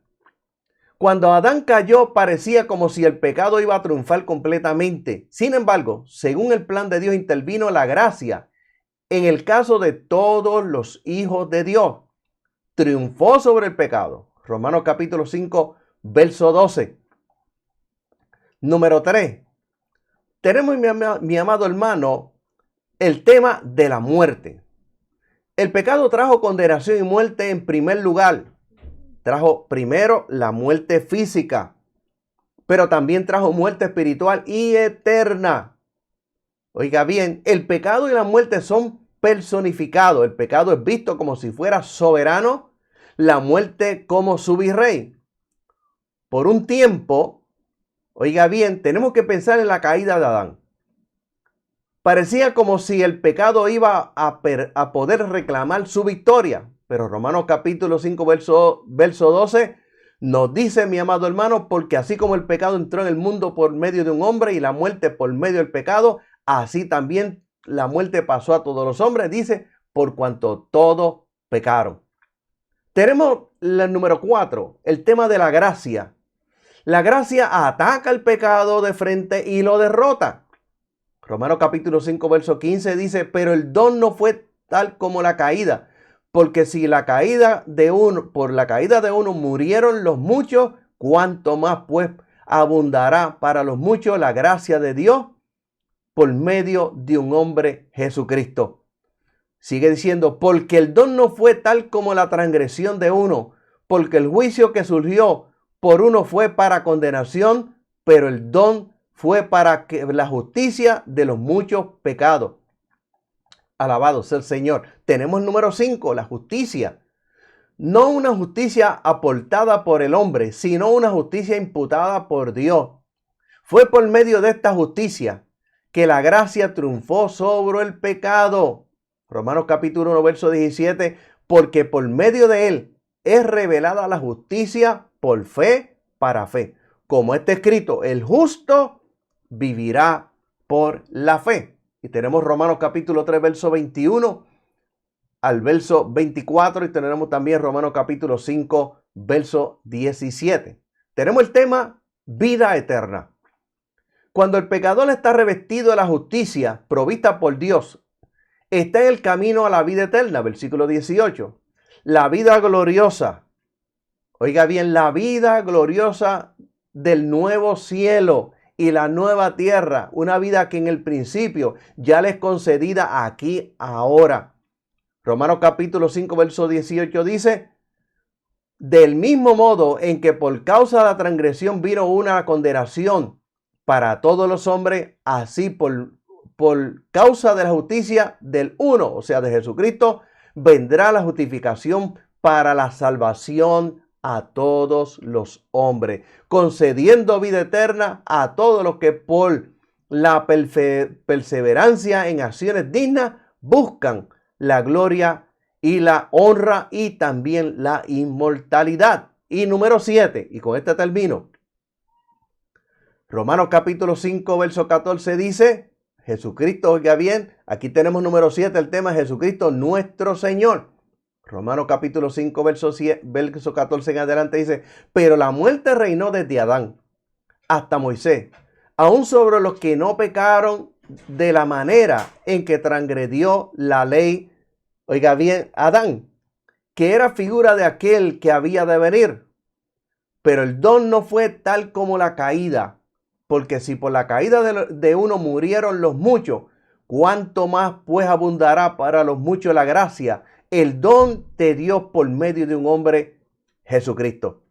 Cuando Adán cayó, parecía como si el pecado iba a triunfar completamente. Sin embargo, según el plan de Dios, intervino la gracia en el caso de todos los hijos de Dios. Triunfó sobre el pecado. Romanos capítulo 5, verso 12. Número 3. Tenemos, mi amado hermano, el tema de la muerte. El pecado trajo condenación y muerte en primer lugar. Trajo primero la muerte física, pero también trajo muerte espiritual y eterna. Oiga bien, el pecado y la muerte son personificados. El pecado es visto como si fuera soberano, la muerte como su virrey. Por un tiempo, Oiga bien, tenemos que pensar en la caída de Adán. Parecía como si el pecado iba a poder reclamar su victoria. Pero Romanos capítulo 5, verso 12 nos dice, mi amado hermano, porque así como el pecado entró en el mundo por medio de un hombre y la muerte por medio del pecado, así también la muerte pasó a todos los hombres, dice, por cuanto todos pecaron. Tenemos el número 4, el tema de la gracia. La gracia ataca el pecado de frente y lo derrota. Romanos capítulo 5, verso 15 dice, pero el don no fue tal como la caída, porque si por la caída de uno murieron los muchos, cuánto más pues abundará para los muchos la gracia de Dios por medio de un hombre, Jesucristo. Sigue diciendo, porque el don no fue tal como la transgresión de uno, porque el juicio que surgió por uno fue para condenación, pero el don fue para que la justicia de los muchos pecados. Alabado sea el Señor. Tenemos número 5, la justicia. No una justicia aportada por el hombre, sino una justicia imputada por Dios. Fue por medio de esta justicia que la gracia triunfó sobre el pecado. Romanos capítulo 1, verso 17, porque por medio de él es revelada la justicia por fe para fe. Como está escrito, el justo vivirá por la fe. Y tenemos Romanos capítulo 3, verso 21 al verso 24 y tenemos también Romanos capítulo 5, verso 17. Tenemos el tema vida eterna. Cuando el pecador está revestido de la justicia provista por Dios, está en el camino a la vida eterna, versículo 18. La vida gloriosa, oiga bien, la vida gloriosa del nuevo cielo y la nueva tierra, una vida que en el principio ya les concedida aquí ahora. Romanos capítulo 5, verso 18 dice, del mismo modo en que por causa de la transgresión vino una condenación para todos los hombres, así por causa de la justicia del uno, o sea, de Jesucristo, vendrá la justificación para la salvación a todos los hombres, concediendo vida eterna a todos los que por la perseverancia en acciones dignas buscan la gloria y la honra y también la inmortalidad. Y número 7, y con este termino. Romanos capítulo 5, verso 14 dice, Jesucristo, oiga bien, aquí tenemos número 7, el tema Jesucristo nuestro Señor. Romanos capítulo 5, verso 14 en adelante dice, pero la muerte reinó desde Adán hasta Moisés, aún sobre los que no pecaron de la manera en que transgredió la ley, oiga bien, Adán, que era figura de aquel que había de venir. Pero el don no fue tal como la caída, porque si por la caída de uno murieron los muchos, cuánto más pues abundará para los muchos la gracia, el don de Dios por medio de un hombre, Jesucristo.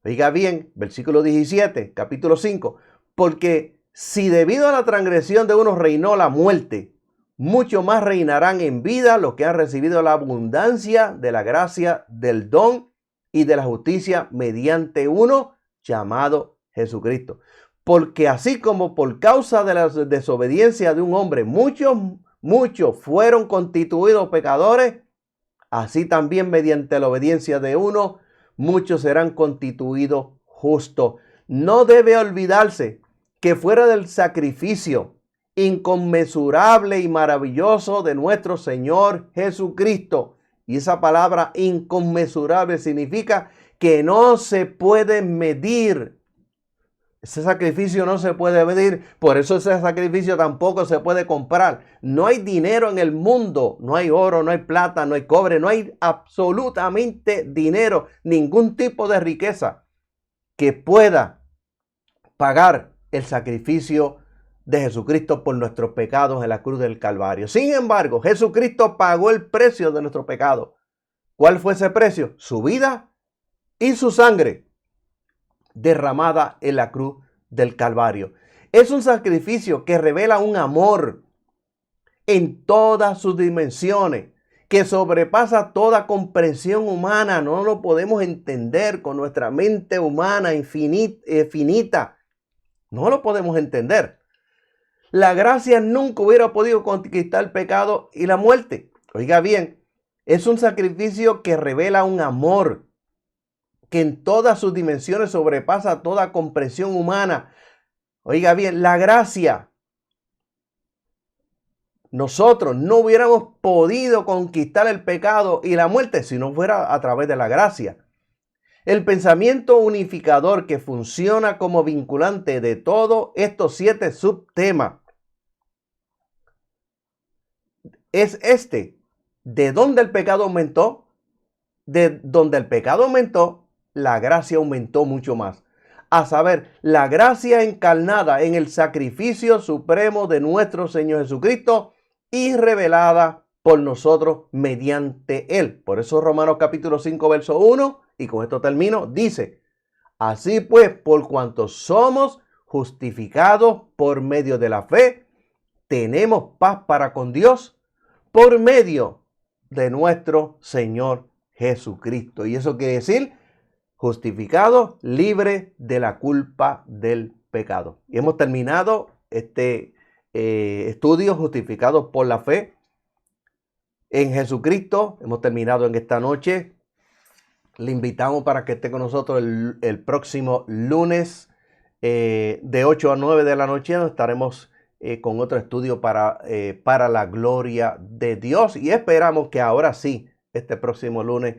Oiga bien, versículo 17, capítulo 5, porque si debido a la transgresión de uno reinó la muerte, mucho más reinarán en vida los que han recibido la abundancia de la gracia, del don y de la justicia mediante uno llamado Jesucristo. Porque así como por causa de la desobediencia de un hombre muchos fueron constituidos pecadores, así también mediante la obediencia de uno, muchos serán constituidos justos. No debe olvidarse que fuera del sacrificio inconmensurable y maravilloso de nuestro Señor Jesucristo, y esa palabra inconmensurable significa que no se puede medir. Ese sacrificio no se puede medir, por eso ese sacrificio tampoco se puede comprar. No hay dinero en el mundo, no hay oro, no hay plata, no hay cobre, no hay absolutamente dinero, ningún tipo de riqueza que pueda pagar el sacrificio de Jesucristo por nuestros pecados en la cruz del Calvario. Sin embargo, Jesucristo pagó el precio de nuestro pecado. ¿Cuál fue ese precio? Su vida y su sangre derramada en la cruz del Calvario. Es un sacrificio que revela un amor en todas sus dimensiones, que sobrepasa toda comprensión humana. No lo podemos entender con nuestra mente humana finita. No lo podemos entender. La gracia nunca hubiera podido conquistar el pecado y la muerte. Oiga bien, es un sacrificio que revela un amor que en todas sus dimensiones sobrepasa toda comprensión humana. Oiga bien, la gracia. Nosotros no hubiéramos podido conquistar el pecado y la muerte si no fuera a través de la gracia. El pensamiento unificador que funciona como vinculante de todos estos 7 subtemas es este. ¿De dónde el pecado aumentó? De donde el pecado aumentó, la gracia aumentó mucho más. A saber, la gracia encarnada en el sacrificio supremo de nuestro Señor Jesucristo y revelada por nosotros mediante Él. Por eso Romanos capítulo 5, verso 1, y con esto termino, dice: así pues, por cuanto somos justificados por medio de la fe, tenemos paz para con Dios por medio de nuestro Señor Jesucristo. Y eso quiere decir justificado, libre de la culpa del pecado. Y hemos terminado este estudio justificados por la fe en Jesucristo. Hemos terminado en esta noche. Le invitamos para que esté con nosotros el próximo lunes de 8 a 9 de la noche. Estaremos con otro estudio para la gloria de Dios. Y esperamos que ahora sí, este próximo lunes,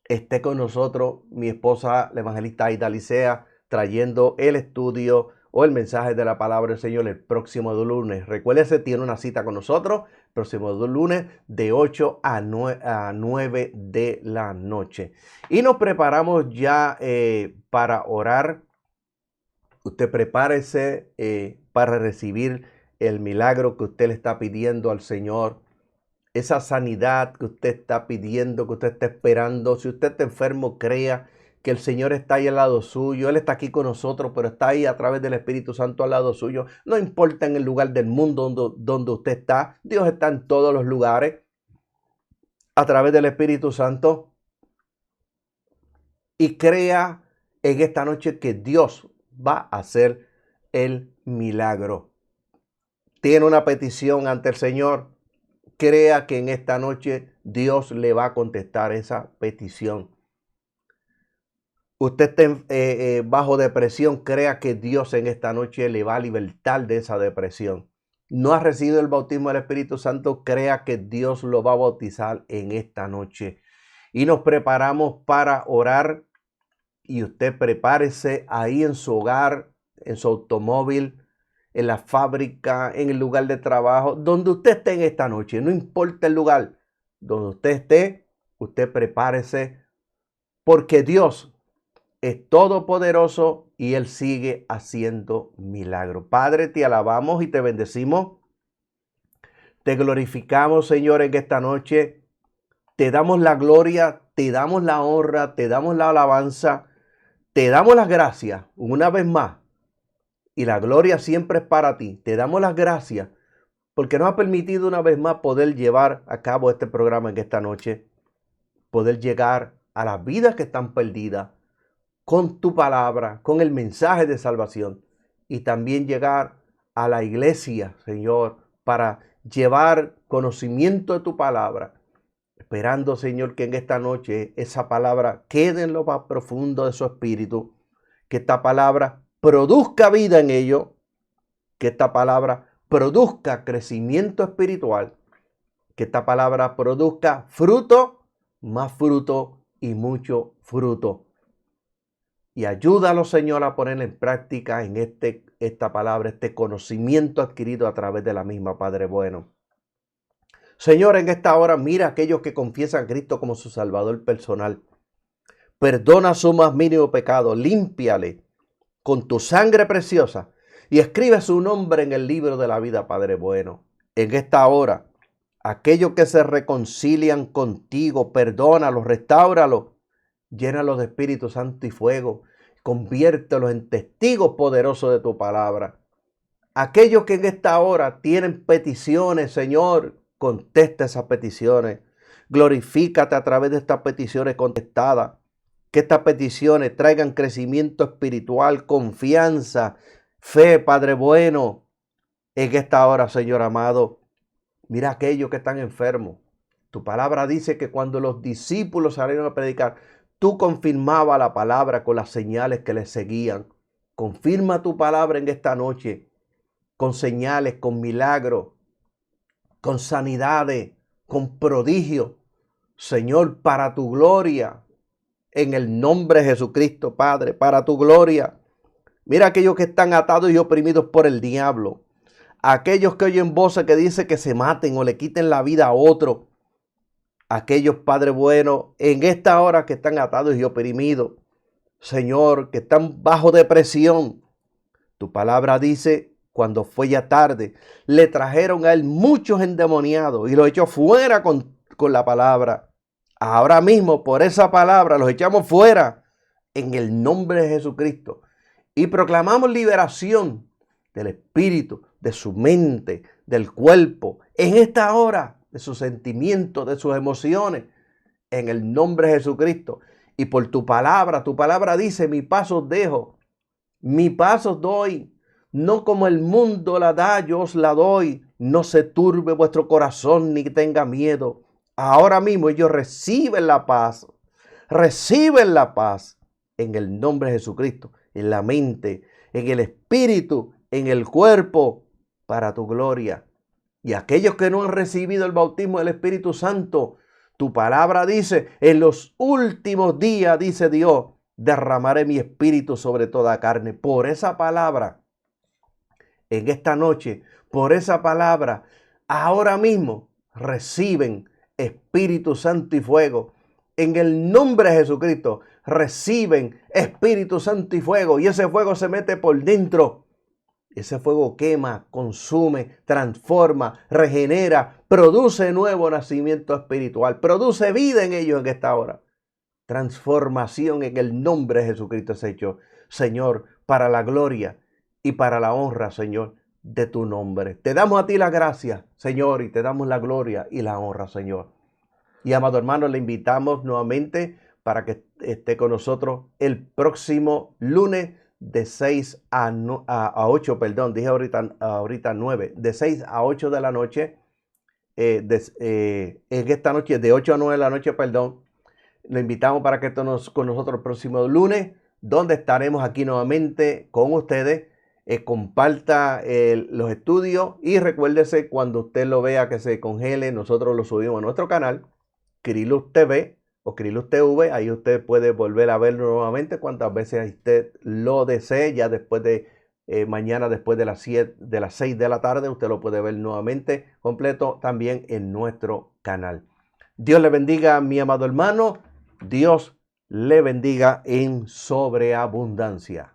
esté con nosotros mi esposa, la evangelista Aida Licea, trayendo el estudio o el mensaje de la palabra del Señor el próximo lunes. Recuérdese, tiene una cita con nosotros el próximo lunes de 8 a 9 de la noche. Y nos preparamos ya para orar. Usted prepárese para recibir el milagro que usted le está pidiendo al Señor. Esa sanidad que usted está pidiendo, que usted está esperando. Si usted está enfermo, crea que el Señor está ahí al lado suyo. Él está aquí con nosotros, pero está ahí a través del Espíritu Santo al lado suyo. No importa en el lugar del mundo donde usted está. Dios está en todos los lugares a través del Espíritu Santo. Y crea en esta noche que Dios va a hacer el milagro. Tiene una petición ante el Señor. Crea que en esta noche Dios le va a contestar esa petición. Usted está bajo depresión, crea que Dios en esta noche le va a libertar de esa depresión. No ha recibido el bautismo del Espíritu Santo, crea que Dios lo va a bautizar en esta noche. Y nos preparamos para orar. Y usted prepárese ahí en su hogar, en su automóvil, en la fábrica, en el lugar de trabajo, donde usted esté en esta noche. No importa el lugar donde usted esté, usted prepárese, porque Dios es todopoderoso y Él sigue haciendo milagros. Padre, te alabamos y te bendecimos. Te glorificamos, Señor, en esta noche. Te damos la gloria, te damos la honra, te damos la alabanza, te damos las gracias una vez más. Y la gloria siempre es para ti. Te damos las gracias porque nos ha permitido una vez más poder llevar a cabo este programa en esta noche. Poder llegar a las vidas que están perdidas con tu palabra, con el mensaje de salvación. Y también llegar a la iglesia, Señor, para llevar conocimiento de tu palabra. Esperando, Señor, que en esta noche esa palabra quede en lo más profundo de su espíritu. Que esta palabra produzca vida en ellos, que esta palabra produzca crecimiento espiritual, que esta palabra produzca fruto, más fruto y mucho fruto. Y ayúdalo, Señor, a poner en práctica en esta palabra, este conocimiento adquirido a través de la misma, Padre bueno. Señor, en esta hora mira a aquellos que confiesan a Cristo como su Salvador personal. Perdona su más mínimo pecado, límpiale con tu sangre preciosa y escribe su nombre en el libro de la vida, Padre bueno. En esta hora, aquellos que se reconcilian contigo, perdónalos, restáuralos, llénalos de Espíritu Santo y fuego, conviértelos en testigos poderosos de tu palabra. Aquellos que en esta hora tienen peticiones, Señor, contesta esas peticiones. Glorifícate a través de estas peticiones contestadas. Que estas peticiones traigan crecimiento espiritual, confianza Fe, Padre bueno, en esta hora, Señor amado. Mira aquellos que están enfermos. Tu palabra dice que cuando los discípulos salieron a predicar, tú confirmabas la palabra con las señales que les seguían. Confirma tu palabra en esta noche con señales, con milagros, con sanidades, con prodigios. Señor, para tu gloria, en el nombre de Jesucristo, Padre, para tu gloria. Mira aquellos que están atados y oprimidos por el diablo. Aquellos que oyen voces que dicen que se maten o le quiten la vida a otro. Aquellos, Padre bueno, en esta hora que están atados y oprimidos. Señor, que están bajo depresión. Tu palabra dice, cuando fue ya tarde, le trajeron a él muchos endemoniados y los echó fuera con la palabra. Ahora mismo, por esa palabra, los echamos fuera en el nombre de Jesucristo. Y proclamamos liberación del espíritu, de su mente, del cuerpo, en esta hora, de sus sentimientos, de sus emociones, en el nombre de Jesucristo. Y por tu palabra dice, mi paz os dejo, mi paz os doy, no como el mundo la da, yo os la doy. No se turbe vuestro corazón ni tenga miedo. Ahora mismo ellos reciben la paz en el nombre de Jesucristo, en la mente, en el espíritu, en el cuerpo, para tu gloria. Y aquellos que no han recibido el bautismo del Espíritu Santo, tu palabra dice, en los últimos días, dice Dios, derramaré mi espíritu sobre toda carne. Por esa palabra, en esta noche, por esa palabra, ahora mismo reciben Espíritu Santo y fuego. En el nombre de Jesucristo, reciben Espíritu Santo y fuego. Y ese fuego se mete por dentro. Ese fuego quema, consume, transforma, regenera, produce nuevo nacimiento espiritual, produce vida en ellos en esta hora. Transformación en el nombre de Jesucristo es hecho, Señor, para la gloria y para la honra, Señor, de tu nombre. Te damos a ti la gracia, Señor, y te damos la gloria y la honra, Señor. Y amado hermano, le invitamos nuevamente para que esté con nosotros el próximo lunes de 6 a 8, perdón, dije ahorita 9, de 6 a 8 de la noche, en esta noche, de 8 a 9 de la noche, perdón. Lo invitamos para que esté con nosotros el próximo lunes, donde estaremos aquí nuevamente con ustedes. Comparta los estudios y recuérdese, cuando usted lo vea que se congele, nosotros lo subimos a nuestro canal, Crilus TV o Crilus TV. Ahí usted puede volver a verlo nuevamente cuantas veces usted lo desee. Ya después de mañana, después de las 6 de la tarde, usted lo puede ver nuevamente completo también en nuestro canal. Dios le bendiga, mi amado hermano. Dios le bendiga en sobreabundancia.